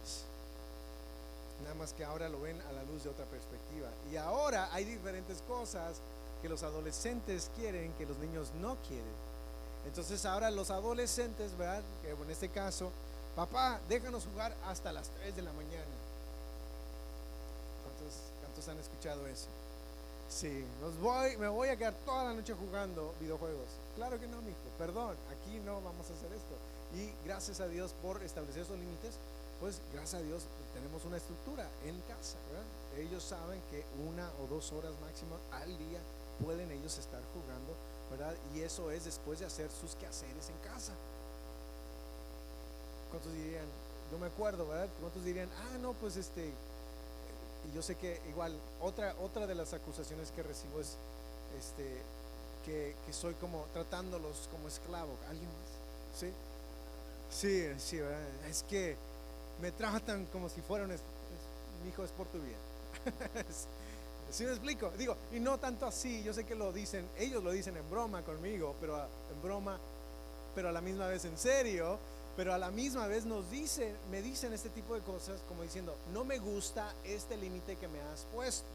Nada más que ahora lo ven a la luz de otra perspectiva. Y ahora hay diferentes cosas que los adolescentes quieren que los niños no quieren. Entonces ahora los adolescentes, ¿verdad? Que en este caso, papá, déjanos jugar hasta las 3 de la mañana. ¿Cuántos han escuchado eso? Sí, me voy a quedar toda la noche jugando videojuegos. Claro que no, mijo, perdón, aquí no vamos a hacer esto. Y gracias a Dios por establecer esos límites, pues gracias a Dios tenemos una estructura en casa, ¿verdad? Ellos saben que 1 o 2 horas máximo al día pueden ellos estar jugando, ¿verdad? Y eso es después de hacer sus quehaceres en casa. ¿Cuántos dirían? No me acuerdo, ¿verdad? ¿Cuántos dirían? No, pues y yo sé que igual otra de las acusaciones que recibo es que soy como tratándolos como esclavo. ¿Alguien más? ¿Sí? Sí, ¿verdad? Es que me tratan como si fuera mi hijo, es por tu bien. ¿Sí me explico? Digo, y no tanto así, yo sé que lo dicen, ellos lo dicen en broma conmigo, pero en broma, pero a la misma vez en serio, pero a la misma vez me dicen este tipo de cosas como diciendo, no me gusta este límite que me has puesto.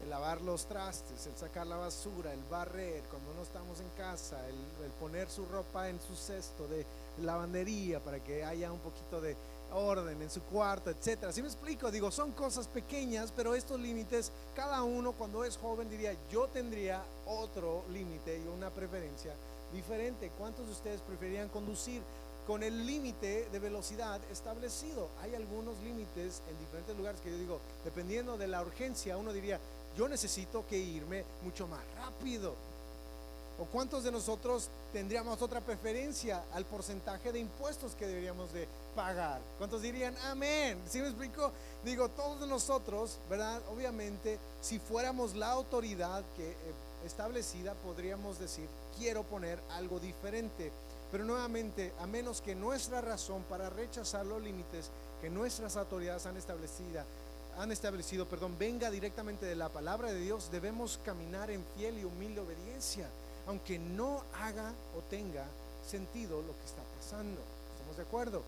El lavar los trastes, el sacar la basura, el barrer cuando no estamos en casa, el poner su ropa en su cesto de lavandería para que haya un poquito de orden en su cuarto, etcétera. ¿Sí me explico? Digo, son cosas pequeñas, pero estos límites, cada uno cuando es joven diría, yo tendría otro límite y una preferencia diferente. ¿Cuántos de ustedes preferirían conducir con el límite de velocidad establecido? Hay algunos límites en diferentes lugares que yo digo, dependiendo de la urgencia, uno diría, yo necesito que irme mucho más rápido. ¿O cuántos de nosotros tendríamos otra preferencia al porcentaje de impuestos que deberíamos de pagar? ¿Cuántos dirían amén? ¿Sí me explico? Digo, todos nosotros, ¿verdad? Obviamente, si fuéramos la autoridad que establecida, podríamos decir, quiero poner algo diferente. Pero nuevamente, a menos que nuestra razón para rechazar los límites que nuestras autoridades han establecido, venga directamente de la palabra de Dios, debemos caminar en fiel y humilde obediencia, aunque no haga o tenga sentido lo que está pasando. ¿Estamos de acuerdo?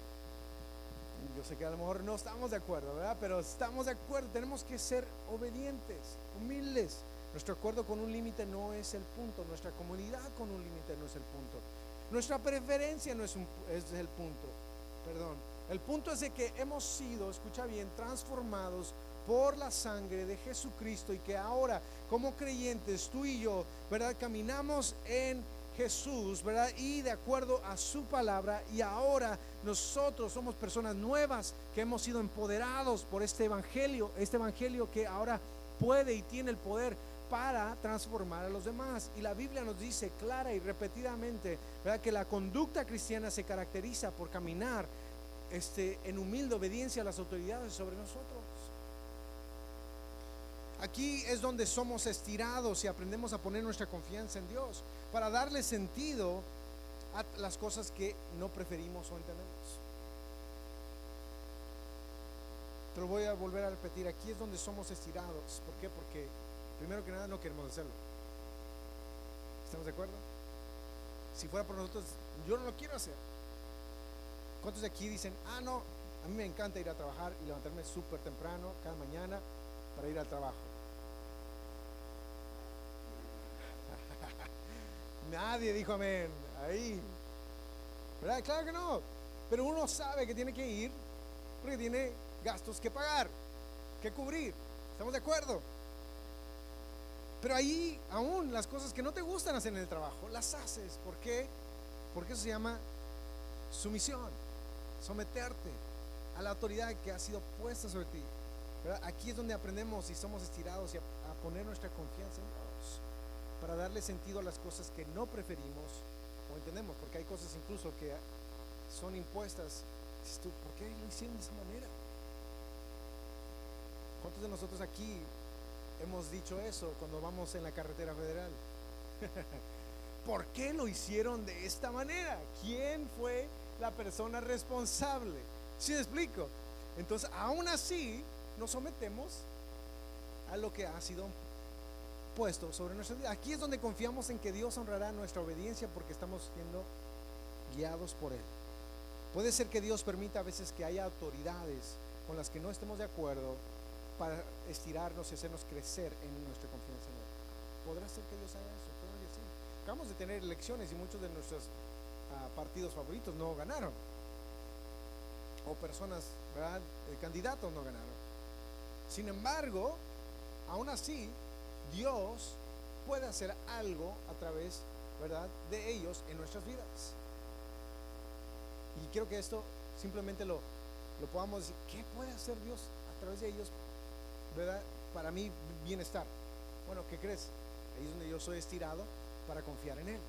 Yo sé que a lo mejor no estamos de acuerdo, ¿verdad? Pero estamos de acuerdo, tenemos que ser obedientes, humildes. Nuestro acuerdo con un límite no es el punto, nuestra comunidad con un límite no es el punto, nuestra preferencia no es el punto, perdón. El punto es de que hemos sido, escucha bien, transformados por la sangre de Jesucristo, y que ahora como creyentes tú y yo, ¿verdad? Caminamos en Jesús, ¿verdad? Y de acuerdo a su palabra, y ahora nosotros somos personas nuevas que hemos sido empoderados por este evangelio que ahora puede y tiene el poder para transformar a los demás. Y la Biblia nos dice clara y repetidamente, ¿verdad?, que la conducta cristiana se caracteriza por caminar en humilde obediencia a las autoridades sobre nosotros. Aquí es donde somos estirados y aprendemos a poner nuestra confianza en Dios para darle sentido a las cosas que no preferimos o entendemos. Te lo voy a volver a repetir, aquí es donde somos estirados. ¿Por qué? Porque primero que nada no queremos hacerlo. ¿Estamos de acuerdo? Si fuera por nosotros, yo no lo quiero hacer. ¿Cuántos de aquí dicen, no, a mí me encanta ir a trabajar y levantarme súper temprano cada mañana para ir al trabajo? Nadie dijo amén ahí, ¿verdad? Claro que no, pero uno sabe que tiene que ir porque tiene gastos que pagar, que cubrir. ¿Estamos de acuerdo? Pero ahí aún las cosas que no te gustan hacer en el trabajo las haces. ¿Por qué? Porque eso se llama sumisión, someterte a la autoridad que ha sido puesta sobre ti, ¿verdad? Aquí es donde aprendemos y somos estirados y a poner nuestra confianza en Dios para darle sentido a las cosas que no preferimos o entendemos, porque hay cosas incluso que son impuestas. Dices tú, ¿por qué lo hicieron de esa manera? ¿Cuántos de nosotros aquí hemos dicho eso cuando vamos en la carretera federal. ¿Por qué lo hicieron de esta manera? ¿Quién fue la persona responsable? ¿Sí me explico? Entonces, aún así, nos sometemos a lo que ha sido puesto sobre nuestra vida. Aquí es donde confiamos en que Dios honrará nuestra obediencia porque estamos siendo guiados por Él. Puede ser que Dios permita a veces que haya autoridades con las que no estemos de acuerdo para estirarnos y hacernos crecer en nuestra confianza en Él. ¿Podrá ser que Dios haga eso? Claro que sí. Acabamos de tener elecciones y muchos de nuestros partidos favoritos no ganaron, o personas, ¿verdad? Candidatos no ganaron. Sin embargo, aún así, Dios puede hacer algo a través, ¿verdad?, de ellos en nuestras vidas. Y quiero que esto simplemente lo podamos decir. ¿Qué puede hacer Dios a través de ellos, ¿verdad?, para mi bienestar? Bueno, ¿qué crees? Ahí es donde yo soy estirado para confiar en Él,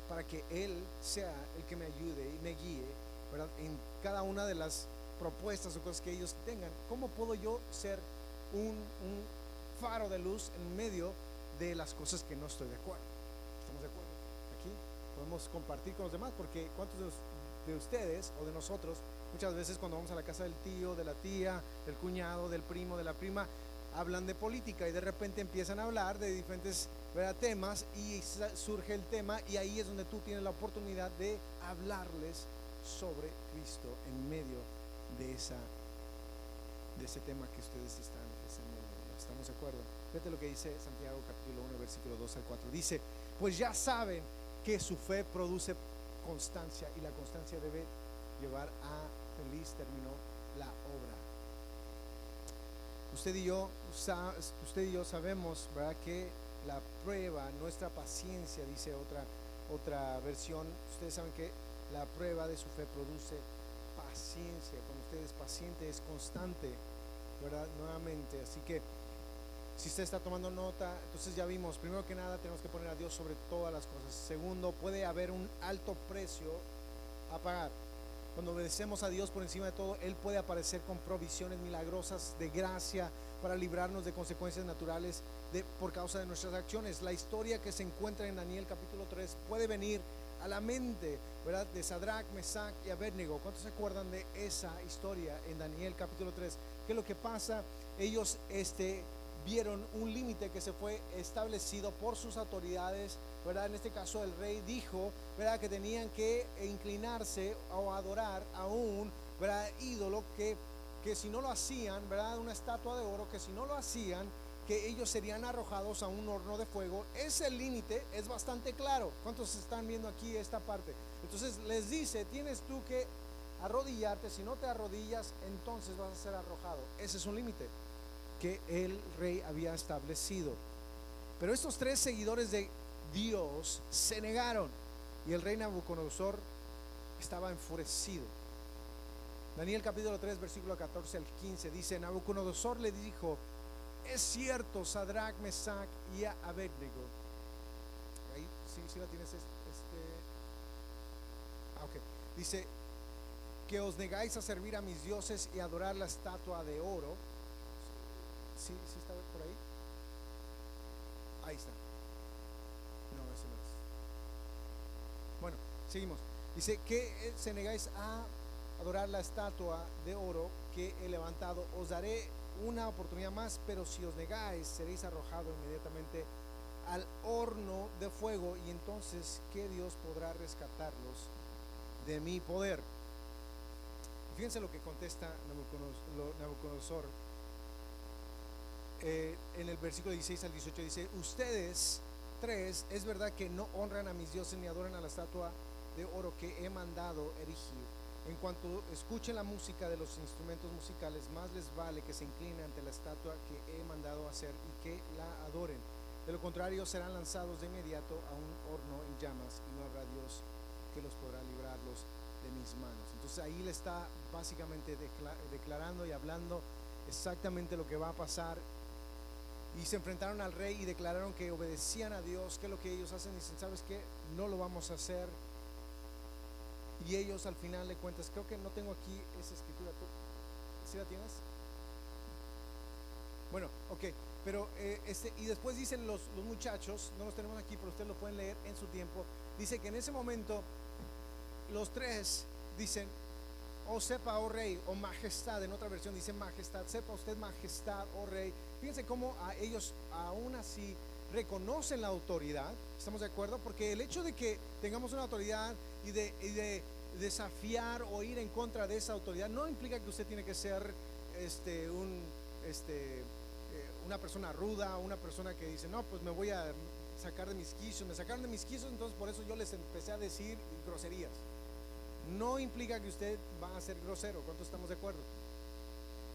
para que Él sea el que me ayude y me guíe, ¿verdad?, en cada una de las propuestas o cosas que ellos tengan. ¿Cómo puedo yo ser un faro de luz en medio de las cosas que no estoy de acuerdo? ¿Estamos de acuerdo? Aquí podemos compartir con los demás, porque ¿cuántos de ustedes o de nosotros muchas veces cuando vamos a la casa del tío, de la tía, del cuñado, del primo, de la prima, hablan de política y de repente empiezan a hablar de diferentes, ¿verdad?, temas, y surge el tema, y ahí es donde tú tienes la oportunidad de hablarles sobre Cristo en medio de ese tema que ustedes están desarrollando? ¿Estamos de acuerdo? Fíjate lo que dice Santiago capítulo 1 versículo 2 al 4. Dice: pues ya saben que su fe produce constancia, y la constancia debe llevar a feliz término la obra. Usted y yo sabemos, ¿verdad?, que la prueba, nuestra paciencia, dice otra versión, ustedes saben que la prueba de su fe produce paciencia. Cuando usted es paciente, es constante, ¿verdad?, nuevamente. Así que si usted está tomando nota, entonces ya vimos, primero que nada tenemos que poner a Dios sobre todas las cosas. Segundo, puede haber un alto precio a pagar. Cuando obedecemos a Dios por encima de todo, Él puede aparecer con provisiones milagrosas de gracia para librarnos de consecuencias naturales por causa de nuestras acciones. La historia que se encuentra en Daniel capítulo 3 puede venir a la mente, ¿verdad?, de Sadrach, Mesach y Abednego. ¿Cuántos se acuerdan de esa historia en Daniel capítulo 3? ¿Qué es lo que pasa? Ellos vieron un límite que se fue establecido por sus autoridades, ¿verdad? En este caso el rey dijo, ¿verdad?, que tenían que inclinarse o adorar a un, ¿verdad?, ídolo que si no lo hacían, ¿verdad?, una estatua de oro, que si no lo hacían, que ellos serían arrojados a un horno de fuego. Ese límite es bastante claro. ¿Cuántos están viendo aquí esta parte? Entonces les dice: tienes tú que arrodillarte. Si no te arrodillas, entonces vas a ser arrojado. Ese es un límite que el rey había establecido. Pero estos tres seguidores de Dios se negaron, y el rey Nabucodonosor estaba enfurecido. Daniel capítulo 3 versículo 14 al 15 dice: Nabucodonosor le dijo: es cierto, Sadrach, Mesach y Abednego. Ahí sí la tienes. Ok. Dice: que os negáis a servir a mis dioses y adorar la estatua de oro. ¿Sí está por ahí? Ahí está. No, eso no es. Bueno, seguimos. Dice: que se negáis a adorar la estatua de oro que he levantado. Os daré una oportunidad más, pero si os negáis, seréis arrojados inmediatamente al horno de fuego, y entonces, ¿qué Dios podrá rescatarlos de mi poder? Fíjense lo que contesta Nabucodonosor. En el versículo 16 al 18 dice: ustedes tres, es verdad que no honran a mis dioses ni adoran a la estatua de oro que he mandado erigir. En cuanto escuchen la música de los instrumentos musicales, más les vale que se inclinen ante la estatua que he mandado hacer y que la adoren. De lo contrario, serán lanzados de inmediato a un horno en llamas, y no habrá Dios que los podrá librarlos de mis manos. Entonces ahí le está básicamente declarando y hablando exactamente lo que va a pasar. Y se enfrentaron al rey y declararon que obedecían a Dios. ¿Qué es lo que ellos hacen? Dicen: ¿sabes qué? No lo vamos a hacer. Y ellos, al final de cuentas, creo que no tengo aquí esa escritura. ¿Tú sí la tienes? Bueno, ok. Pero y después dicen los muchachos, no los tenemos aquí, pero ustedes lo pueden leer en su tiempo. Dice que en ese momento los tres dicen: oh sepa, oh rey, o majestad. En otra versión dice majestad. Sepa usted, majestad, oh rey. Fíjense cómo a ellos aún así reconocen la autoridad. ¿Estamos de acuerdo? Porque el hecho de que tengamos una autoridad y de desafiar o ir en contra de esa autoridad no implica que usted tiene que ser una persona ruda, una persona que dice: no, pues me voy a sacar de mis quicios. Me sacaron de mis quicios, entonces por eso yo les empecé a decir groserías. No implica que usted va a ser grosero. ¿Cuántos estamos de acuerdo?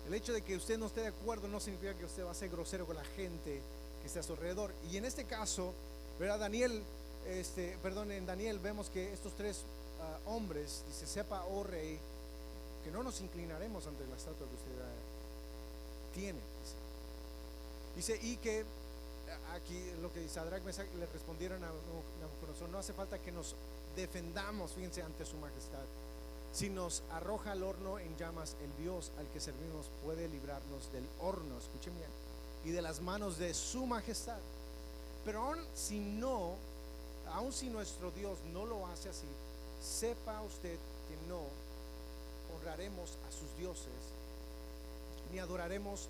El hecho de que usted no esté de acuerdo no significa que usted va a ser grosero con la gente que está a su alrededor. Y en este caso, ¿verdad? En Daniel vemos que estos tres hombres, dice: sepa, oh rey, que no nos inclinaremos ante la estatua que usted tiene. Dice, y que aquí lo que Sadrach, Mesach le respondieron a Nabucodonosor: no hace falta que nos defendamos, fíjense, ante su majestad. Si nos arroja al horno en llamas, el Dios al que servimos puede librarnos del horno, escuchen bien, y de las manos de su majestad. Pero aún si nuestro Dios no lo hace así, sepa usted que no honraremos a sus dioses ni adoraremos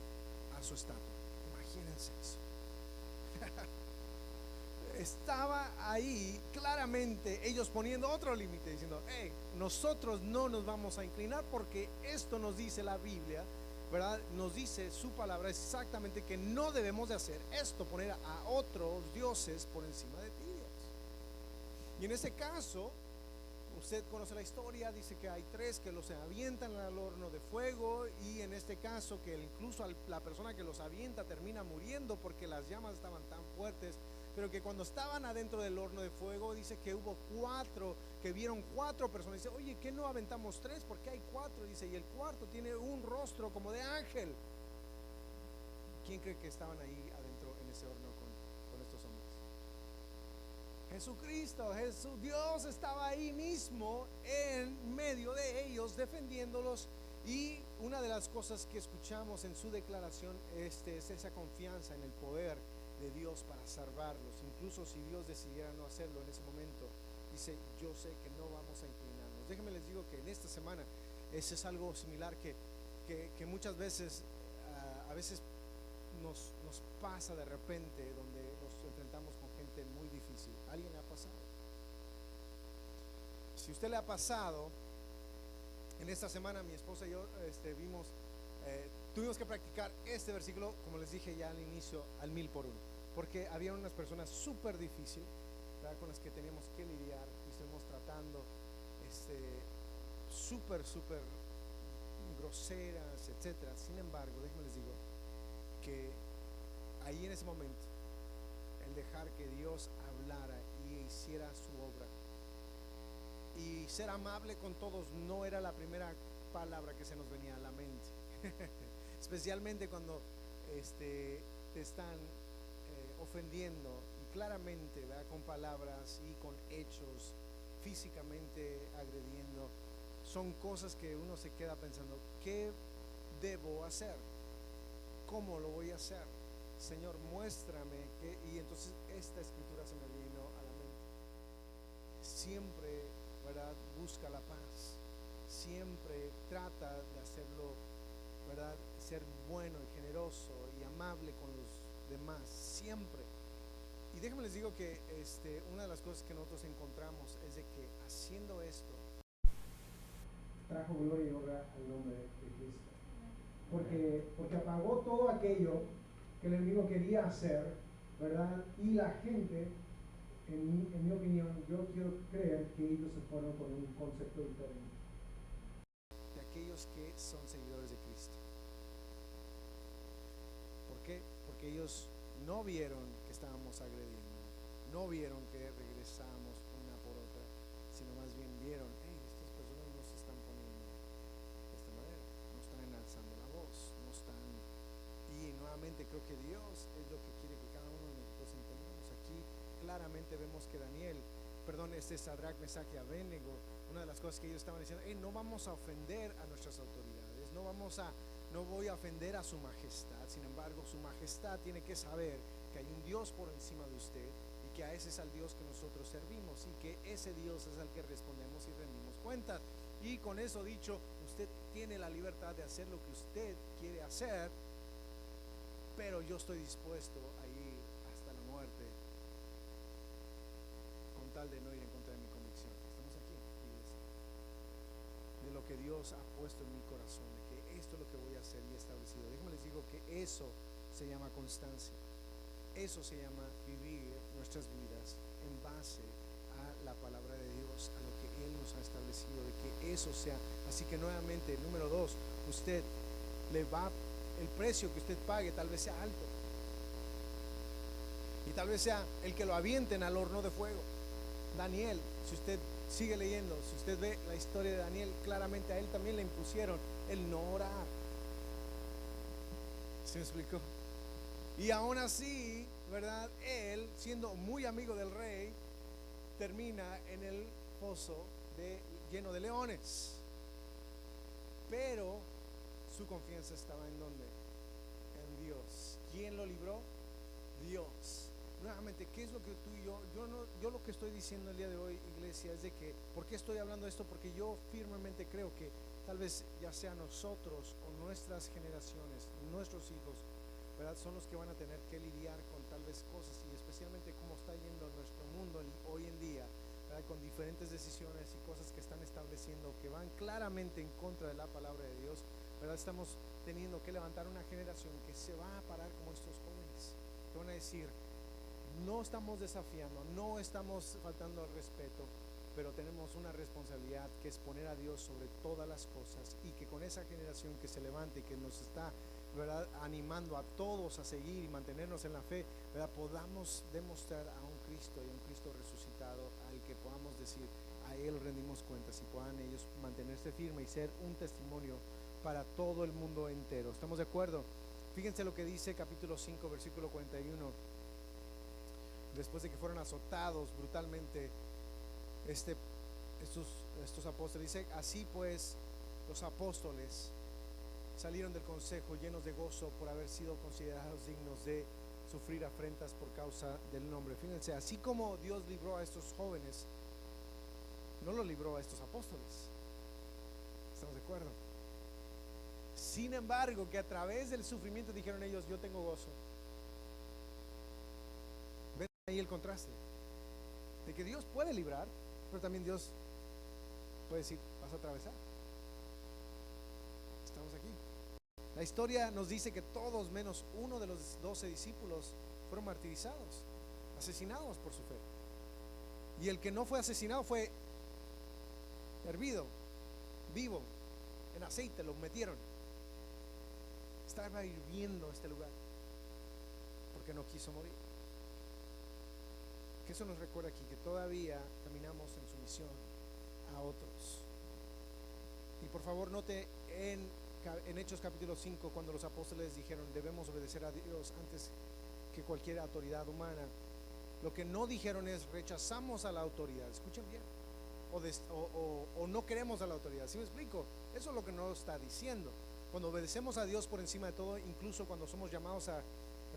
a su estatua. Imagínense eso. Estaba ahí claramente ellos poniendo otro límite, diciendo: hey, nosotros no nos vamos a inclinar, porque esto nos dice la Biblia, ¿verdad? Nos dice su palabra exactamente que no debemos de hacer esto, poner a otros dioses por encima de ti, Dios. Y en este caso, usted conoce la historia, dice que hay tres que los avientan al horno de fuego, y en este caso que incluso la persona que los avienta termina muriendo porque las llamas estaban tan fuertes. Pero que cuando estaban adentro del horno de fuego, dice que hubo que vieron cuatro personas. Dice: oye, ¿qué no aventamos tres? Porque hay cuatro. Dice, y el cuarto tiene un rostro como de ángel. ¿Quién cree que estaban ahí adentro en ese horno con estos hombres? Jesucristo, Dios estaba ahí mismo en medio de ellos, defendiéndolos. Y una de las cosas que escuchamos en su declaración es esa confianza en el poder de Dios para salvarlos. Incluso si Dios decidiera no hacerlo en ese momento, dice: yo sé que no vamos a inclinarnos. Déjenme les digo que en esta semana ese es algo similar que muchas veces a veces nos pasa de repente, donde nos enfrentamos con gente muy difícil. ¿Alguien le ha pasado? Si usted le ha pasado, en esta semana mi esposa y yo tuvimos que practicar este versículo, como les dije ya al inicio, al 1000 por 1, porque había unas personas súper difíciles, ¿verdad?, con las que teníamos que lidiar, y estuvimos tratando súper groseras, etcétera. Sin embargo, déjenme les digo que ahí en ese momento, el dejar que Dios hablara y hiciera su obra, y ser amable con todos, no era la primera palabra que se nos venía a la mente. Especialmente cuando te están ofendiendo, y claramente, ¿verdad?, con palabras y con hechos, físicamente agrediendo. Son cosas que uno se queda pensando: ¿qué debo hacer? ¿Cómo lo voy a hacer? Señor, muéstrame y entonces esta escritura se me vino a la mente. Siempre, ¿verdad?, busca la paz. Siempre trata de hacerlo, ¿verdad?, ser bueno y generoso y amable con los demás, siempre. Y déjenme les digo que una de las cosas que nosotros encontramos es de que haciendo esto trajo gloria y honra al nombre de Cristo, porque apagó todo aquello que el enemigo quería hacer, ¿verdad? Y la gente, en mi opinión, yo quiero creer que ellos se fueron con un concepto diferente de aquellos que son seguidores de Cristo. ¿Por qué? Porque ellos no vieron que estábamos agrediendo, no vieron que regresamos una por otra, sino más bien vieron: hey, estas personas no se están poniendo de esta manera, no están alzando la voz, no están. Y nuevamente creo que Dios es lo que quiere que cada uno de nosotros entendamos. Aquí claramente vemos que Sadrach, Mesach y Abednego, una de las cosas que ellos estaban diciendo: hey, no vamos a ofender a nuestras autoridades, no no voy a ofender a su majestad. Sin embargo, su majestad tiene que saber que hay un Dios por encima de usted y que a ese es al Dios que nosotros servimos y que ese Dios es al que respondemos y rendimos cuentas. Y con eso dicho, usted tiene la libertad de hacer lo que usted quiere hacer, pero yo estoy dispuesto a ir hasta la muerte con tal de no ir en contra de mi convicción. Estamos aquí, iglesia, de lo que Dios ha puesto en mi corazón, de que esto es lo que voy a hacer y establecido. Déjenme les digo que eso se llama constancia. Eso se llama vivir nuestras vidas en base a la palabra de Dios, a lo que Él nos ha establecido, de que eso sea. Así que nuevamente, número 2, usted le va, el precio que usted pague tal vez sea alto, y tal vez sea el que lo avienten al horno de fuego. Daniel, si usted sigue leyendo, si usted ve la historia de Daniel, claramente a él también le impusieron el no orar. ¿Se me explicó? Y aún así, ¿verdad? Él, siendo muy amigo del rey, termina en el foso lleno de leones. Pero su confianza estaba ¿en dónde? En Dios. ¿Quién lo libró? Dios. Nuevamente, ¿qué es lo que tú y yo lo que estoy diciendo el día de hoy, iglesia, es de que, ¿por qué estoy hablando de esto? Porque yo firmemente creo que tal vez ya sea nosotros o nuestras generaciones, nuestros hijos, ¿verdad? Son los que van a tener que lidiar con tal vez cosas, y especialmente cómo está yendo nuestro mundo hoy en día, ¿verdad? Con diferentes decisiones y cosas que están estableciendo que van claramente en contra de la palabra de Dios, ¿verdad? Estamos teniendo que levantar una generación que se va a parar como estos jóvenes, que van a decir: no estamos desafiando, no estamos faltando al respeto, pero tenemos una responsabilidad que es poner a Dios sobre todas las cosas, y que con esa generación que se levante y que nos está, ¿verdad?, animando a todos a seguir y mantenernos en la fe, ¿verdad?, podamos demostrar a un Cristo y a un Cristo resucitado, al que podamos decir: a Él rendimos cuentas, y puedan ellos mantenerse firme y ser un testimonio para todo el mundo entero. ¿Estamos de acuerdo? Fíjense lo que dice capítulo 5, versículo 41. Después de que fueron azotados brutalmente estos apóstoles, dice: así pues los apóstoles salieron del consejo llenos de gozo por haber sido considerados dignos de sufrir afrentas por causa del nombre. Fíjense, así como Dios libró a estos jóvenes, no lo libró a estos apóstoles. ¿Estamos de acuerdo? Sin embargo, que a través del sufrimiento dijeron ellos: yo tengo gozo. Ven ahí el contraste de que Dios puede librar, pero también Dios puede decir: vas a atravesar. Estamos aquí. La historia nos dice que todos menos uno de los 12 discípulos fueron martirizados, asesinados por su fe. Y el que no fue asesinado fue hervido, vivo, en aceite lo metieron. Estaba hirviendo este lugar porque no quiso morir. Que eso nos recuerda aquí que todavía caminamos en sumisión a otros. Y por favor note en Hechos capítulo 5, cuando los apóstoles dijeron: debemos obedecer a Dios antes que cualquier autoridad humana, lo que no dijeron es: rechazamos a la autoridad. Escuchen bien, o no queremos a la autoridad. ¿Sí me explico? Eso es lo que no está diciendo. Cuando obedecemos a Dios por encima de todo, incluso cuando somos llamados a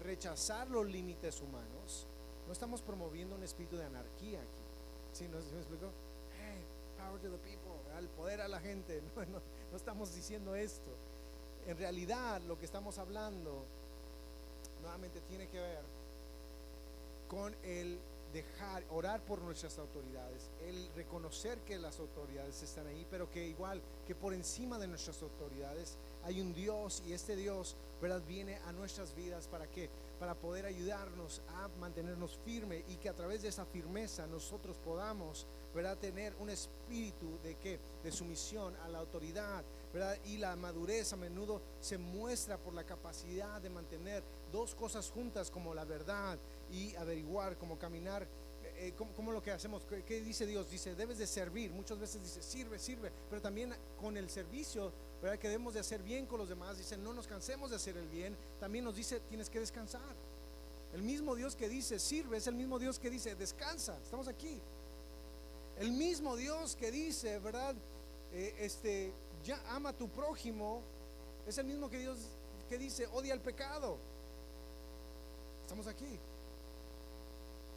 rechazar los límites humanos, no estamos promoviendo un espíritu de anarquía aquí. ¿Sí me explico? Hey, power to the people, el poder a la gente. No estamos diciendo esto. En realidad lo que estamos hablando nuevamente tiene que ver con el orar por nuestras autoridades, el reconocer que las autoridades están ahí, pero que igual que por encima de nuestras autoridades hay un Dios, y este Dios, ¿verdad?, viene a nuestras vidas ¿para qué? Para poder ayudarnos a mantenernos firmes, y que a través de esa firmeza nosotros podamos, ¿verdad?, tener un espíritu de ¿qué? De sumisión a la autoridad, ¿verdad? Y la madurez a menudo se muestra por la capacidad de mantener dos cosas juntas, como la verdad y averiguar, como caminar, como lo que hacemos. ¿Qué dice Dios? Dice: debes de servir. Muchas veces dice: sirve, pero también con el servicio, ¿verdad?, que debemos de hacer bien con los demás. Dice: no nos cansemos de hacer el bien. También nos dice: tienes que descansar. El mismo Dios que dice sirve es el mismo Dios que dice descansa. Estamos aquí. El mismo Dios que dice, ¿verdad?, ya ama a tu prójimo, Es el mismo que Dios que dice, odia el pecado. Estamos aquí.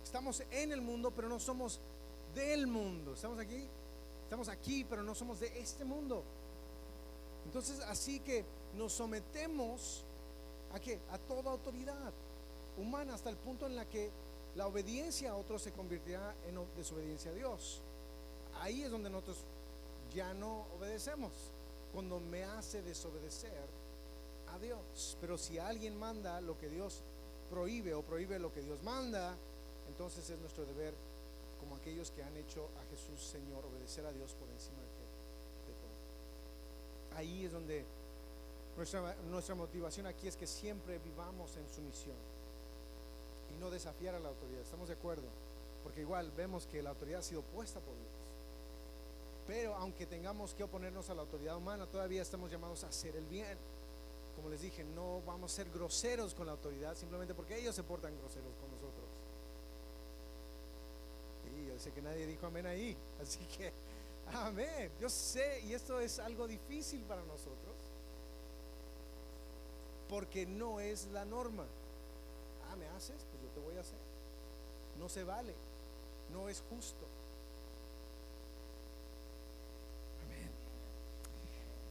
Estamos en el mundo, pero no somos del mundo. ¿Estamos aquí? Estamos aquí, pero no somos de este mundo. Entonces, así que nos sometemos ¿a qué? A toda autoridad humana, hasta el punto en la que la obediencia a otros se convertirá en desobediencia a Dios. Ahí es donde nosotros ya no obedecemos, cuando me hace desobedecer a Dios. Pero si alguien manda lo que Dios prohíbe o prohíbe lo que Dios manda, entonces es nuestro deber, como aquellos que han hecho a Jesús Señor, obedecer a Dios por encima de todo. Ahí es donde nuestra motivación aquí es que siempre vivamos en sumisión y no desafiar a la autoridad. ¿Estamos de acuerdo? Porque igual vemos que la autoridad ha sido puesta por Dios. Pero aunque tengamos que oponernos a la autoridad humana, todavía estamos llamados a hacer el bien. Como les dije, no vamos a ser groseros con la autoridad simplemente porque ellos se portan groseros con nosotros. Y yo sé que nadie dijo amén ahí, así que amén. Yo sé, y esto es algo difícil para nosotros, porque no es la norma. ¿Me haces? Pues yo te voy a hacer. No se vale, no es justo. Amén.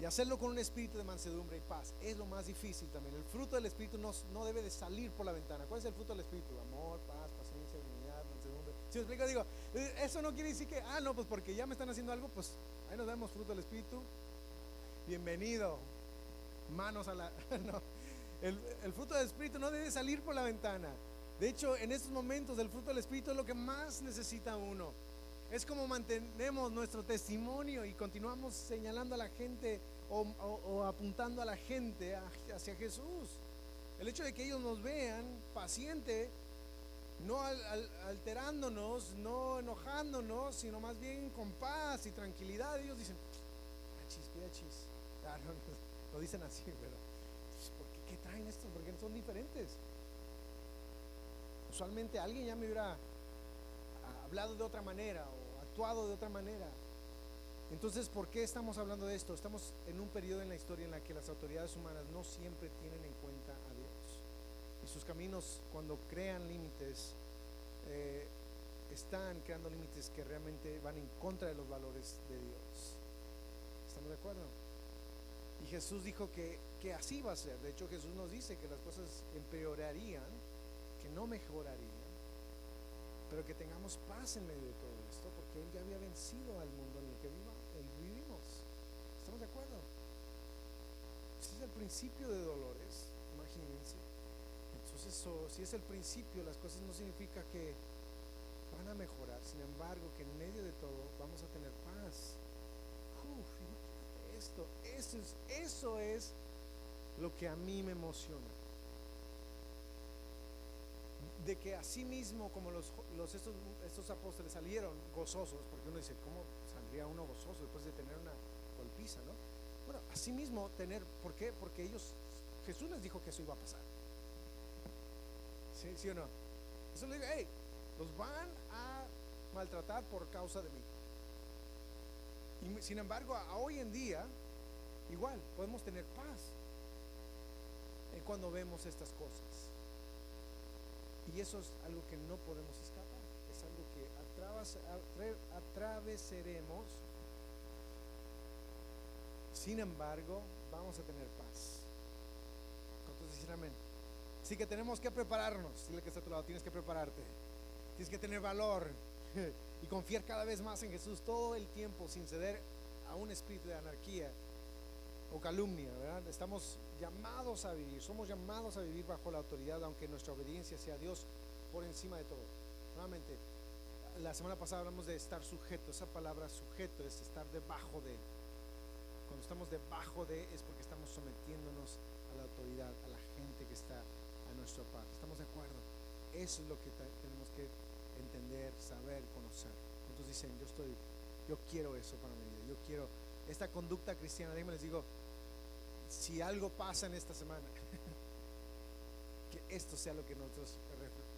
Y hacerlo con un espíritu de mansedumbre y paz es lo más difícil también. El fruto del espíritu no debe de salir por la ventana. ¿Cuál es el fruto del espíritu? Amor, paz, paciencia, dignidad, mansedumbre. Si me explico, digo, eso no quiere decir que, no, pues porque ya me están haciendo algo, pues ahí nos vemos, fruto del espíritu. Bienvenido. Manos a la no. El fruto del espíritu no debe salir por la ventana. De hecho, en estos momentos el fruto del espíritu es lo que más necesita uno. Es como mantenemos nuestro testimonio y continuamos señalando a la gente o apuntando a la gente hacia Jesús. El hecho de que ellos nos vean paciente, no alterándonos, no enojándonos, sino más bien con paz y tranquilidad. Ellos dicen, piachis. Claro, no dicen así, pero ¿qué traen estos? Porque son diferentes. Usualmente alguien ya me hubiera hablado de otra manera o actuado de otra manera. Entonces, ¿por qué estamos hablando de esto? Estamos en un periodo en la historia en la que las autoridades humanas no siempre tienen en cuenta a Dios. Y sus caminos, cuando crean límites, están creando límites que realmente van en contra de los valores de Dios. ¿Estamos de acuerdo? Y Jesús dijo que así va a ser. De hecho, Jesús nos dice que las cosas empeorarían, que no mejorarían, pero que tengamos paz en medio de todo esto, porque Él ya había vencido al mundo en el que vivimos. ¿Estamos de acuerdo? Si es el principio de dolores, imagínense. Entonces, si es el principio, las cosas no significa que van a mejorar. Sin embargo, que en medio de todo vamos a tener paz. Eso es lo que a mí me emociona. De que así mismo como estos apóstoles salieron gozosos, porque uno dice, ¿cómo saldría uno gozoso después de tener una golpiza, no? Bueno, así mismo ¿por qué? Porque Jesús les dijo que eso iba a pasar. ¿Sí o no? Eso le digo, los van a maltratar por causa de mí. Y sin embargo, hoy en día igual podemos tener paz cuando vemos estas cosas. Y eso es algo que no podemos escapar. Es algo que atravesaremos. Sin embargo, vamos a tener paz. ¿Cuántos dicen amén? Así que tenemos que prepararnos. Dile que está a tu lado, tienes que prepararte. Tienes que tener valor y confiar cada vez más en Jesús todo el tiempo, sin ceder a un espíritu de anarquía o calumnia, ¿verdad? Somos llamados a vivir bajo la autoridad, aunque nuestra obediencia sea a Dios por encima de todo. Nuevamente, la semana pasada hablamos de estar sujeto. Esa palabra sujeto es estar debajo de. Cuando estamos debajo de, es porque estamos sometiéndonos a la autoridad, a la gente que está a nuestra parte. ¿Estamos de acuerdo? Eso es lo que tenemos que entender, saber, conocer. Entonces dicen, yo quiero eso para mi vida. Yo quiero esta conducta cristiana. Déjenme les digo, si algo pasa en esta semana, que esto sea lo que nosotros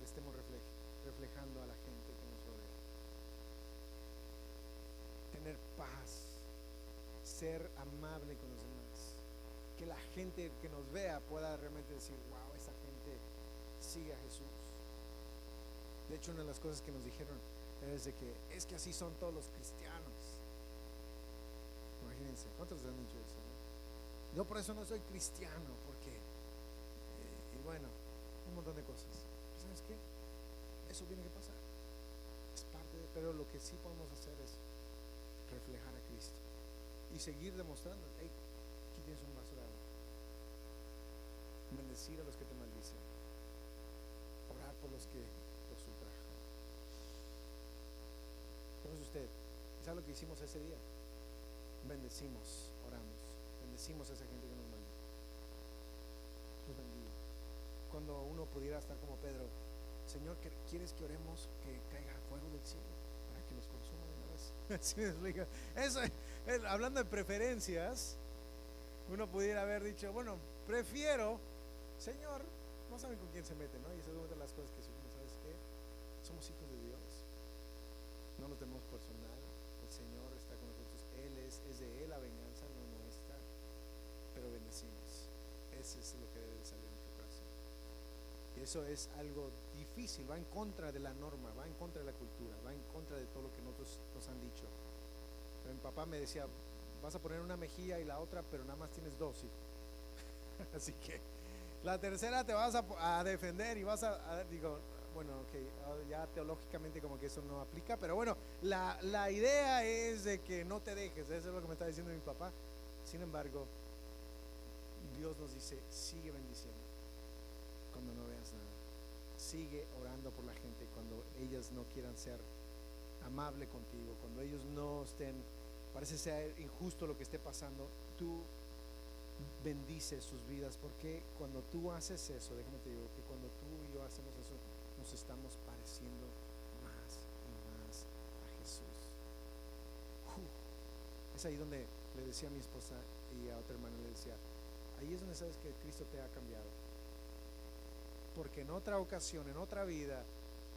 estemos reflejando a la gente que nos rodea. Tener paz, ser amable con los demás, que la gente que nos vea pueda realmente decir, wow, esa gente sigue a Jesús. De hecho, una de las cosas que nos dijeron es de que es que así son todos los cristianos. Imagínense, ¿cuántos les han dicho eso? Yo por eso no soy cristiano, porque y bueno, un montón de cosas. ¿Sabes qué? Eso tiene que pasar, es parte de, pero lo que sí podemos hacer es reflejar a Cristo y seguir demostrando. Hey, aquí tienes un vaso de agua. Bendecir a los que te maldicen, orar por los que los ultrajan. ¿Cómo es usted? ¿Sabe lo que hicimos ese día? Bendecimos, oramos, bendecimos a esa gente que nos maldice. Los bendigo. Cuando uno pudiera estar como Pedro, Señor, ¿quieres que oremos que caiga fuego del cielo para que los consuma de una vez? ¿Sí me explico? Eso, hablando de preferencias, uno pudiera haber dicho, bueno, prefiero, Señor, no saben con quién se meten, ¿no? Y esa es una de las cosas que decimos, ¿sabes qué? Somos hijos de Dios, no nos tenemos personal, el Señor está con nosotros, es de Él la venganza, no nuestra, pero bendecimos. Ese es lo que debe de salir de nuestro corazón. Y eso es algo difícil, va en contra de la norma, va en contra de la cultura, va en contra de todo lo que nosotros nos han dicho. Pero mi papá me decía, vas a poner una mejilla y la otra, pero nada más tienes dos, hijo. Así que la tercera te vas a defender y vas digo, bueno, ok, ya teológicamente como que eso no aplica, pero bueno, la idea es de que no te dejes, eso es lo que me está diciendo mi papá. Sin embargo, Dios nos dice, sigue bendiciendo cuando no veas nada, sigue orando por la gente cuando ellas no quieran ser amable contigo, cuando ellos no estén, parece ser injusto lo que esté pasando, tú bendice sus vidas, porque cuando tú haces eso, déjame te digo que cuando tú y yo hacemos eso, nos estamos pareciendo más y más a Jesús. Es ahí donde le decía a mi esposa y a otra hermana, le decía, ahí es donde sabes que Cristo te ha cambiado, porque en otra ocasión, en otra vida,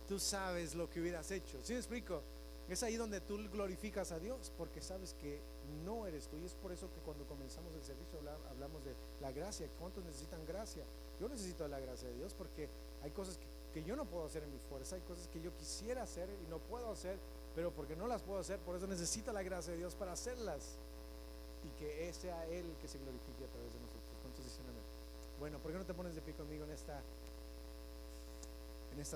tú sabes lo que hubieras hecho. ¿Sí me explico? Es ahí donde tú glorificas a Dios, porque sabes que no eres tú. Y es por eso que cuando comenzamos el servicio hablamos de la gracia. ¿Cuántos necesitan gracia? Yo necesito la gracia de Dios, porque hay cosas que yo no puedo hacer en mi fuerza, hay cosas que yo quisiera hacer y no puedo hacer, pero porque no las puedo hacer, por eso necesito la gracia de Dios para hacerlas, y que sea Él el que se glorifique a través de nosotros. ¿Cuántos dicen amén? Bueno, ¿por qué no te pones de pie conmigo en esta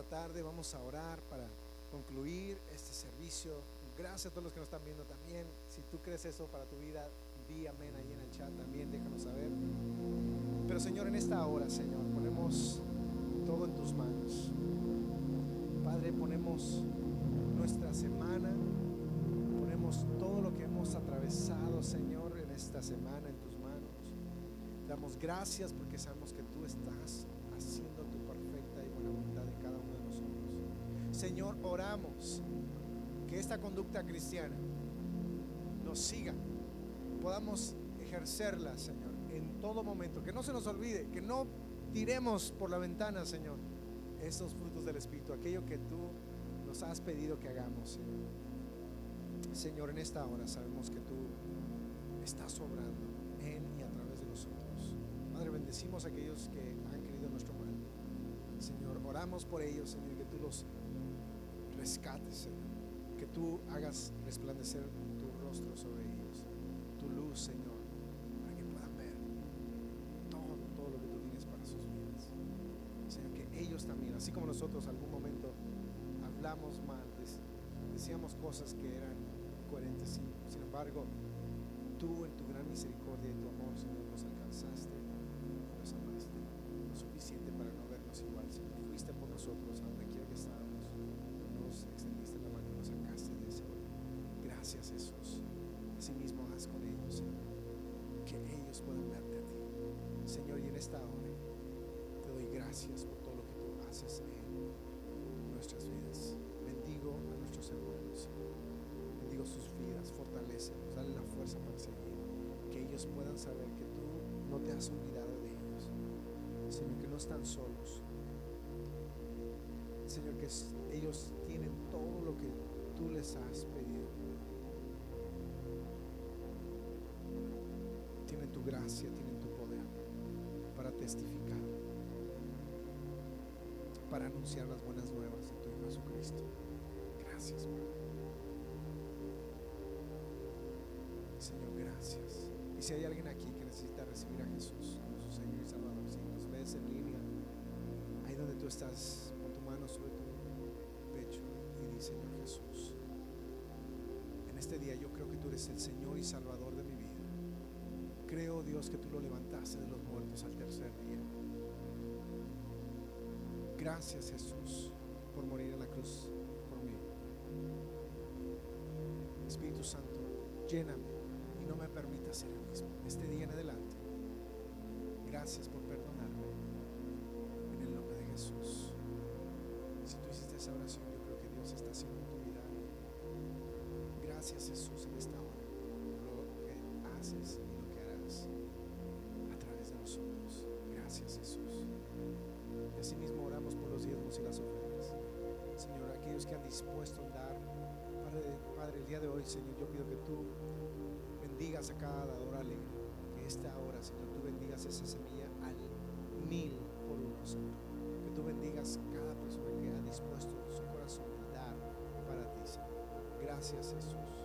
tarde? Vamos a orar para concluir este servicio. Gracias a todos los que nos están viendo también. Si tú crees eso para tu vida, di amén ahí en el chat también, déjanos saber. Pero Señor, en esta hora, Señor, ponemos todo en tus manos. Padre, ponemos nuestra semana, ponemos todo lo que hemos atravesado, Señor, en esta semana en tus manos. Damos gracias porque sabemos que tú estás haciendo tu perfecta y buena voluntad en cada uno de nosotros. Señor, oramos que esta conducta cristiana nos siga, podamos ejercerla, Señor, en todo momento, que no se nos olvide, que no tiremos por la ventana, Señor, esos frutos del Espíritu, aquello que tú nos has pedido que hagamos, Señor. Señor, en esta hora sabemos que tú estás obrando en y a través de nosotros. Padre, bendecimos a aquellos que han querido nuestro mal. Señor, oramos por ellos, Señor, que tú los rescates, Señor, que tú hagas resplandecer tu rostro sobre ellos, tu luz, Señor, para que puedan ver todo lo que tú tienes para sus vidas. Señor, que ellos también, así como nosotros algún momento hablamos mal, decíamos cosas que eran incoherentes, sin embargo, tú en tu gran misericordia y tu amor, Señor, nos alcanzaste, nos amaste lo suficiente para no vernos igual, Señor. Fuiste por nosotros a donde quiera que estábamos, nos extendiste la mano y nos sacaste de ese hoyo. Gracias, Jesús. Así mismo haz con ellos, Señor, que ellos puedan verte a ti, Señor. Y en esta hora te doy gracias por todo lo que tú haces en nuestras vidas. Bendigo a nuestros hermanos, bendigo sus vidas, fortalécelos, dale la fuerza para seguir, que ellos puedan saber que tú no te has olvidado de ellos, Señor, que no están solos, Señor, que ellos tienen todo lo que tú les has pedido, tienen tu gracia, tienen tu poder. testificar, para anunciar las buenas nuevas de tu Hijo Jesucristo. Gracias, Padre. Señor, gracias. Y si hay alguien aquí que necesita recibir a Jesús como su Señor y Salvador, si nos ves en línea, ahí donde tú estás, pon tu mano sobre tu pecho y di: Señor Jesús, en este día yo creo que tú eres el Señor y Salvador de mi vida. Creo, Dios, que tú lo levantaste de los muertos al tercer día. Gracias, Jesús, por morir en la cruz por mí. Espíritu Santo, lléname y no me permitas ser el mismo este día en adelante. Gracias por perdonarme, en el nombre de Jesús. Si tú hiciste esa oración, yo creo que Dios está haciendo en tu vida. Gracias, Jesús, en esta hora por lo que haces y lo que harás a través de nosotros. Gracias, Jesús. Y así mismo oramos por los diezmos y las ofrendas. Señor, aquellos que han dispuesto a dar, Padre, el día de hoy, Señor, yo pido que tú bendigas a cada dador alegre. Que esta hora, Señor, tú bendigas esa semilla al 1000 por uno, Señor. Que tú bendigas cada persona que ha dispuesto su corazón a dar para ti, Señor. Gracias, Jesús.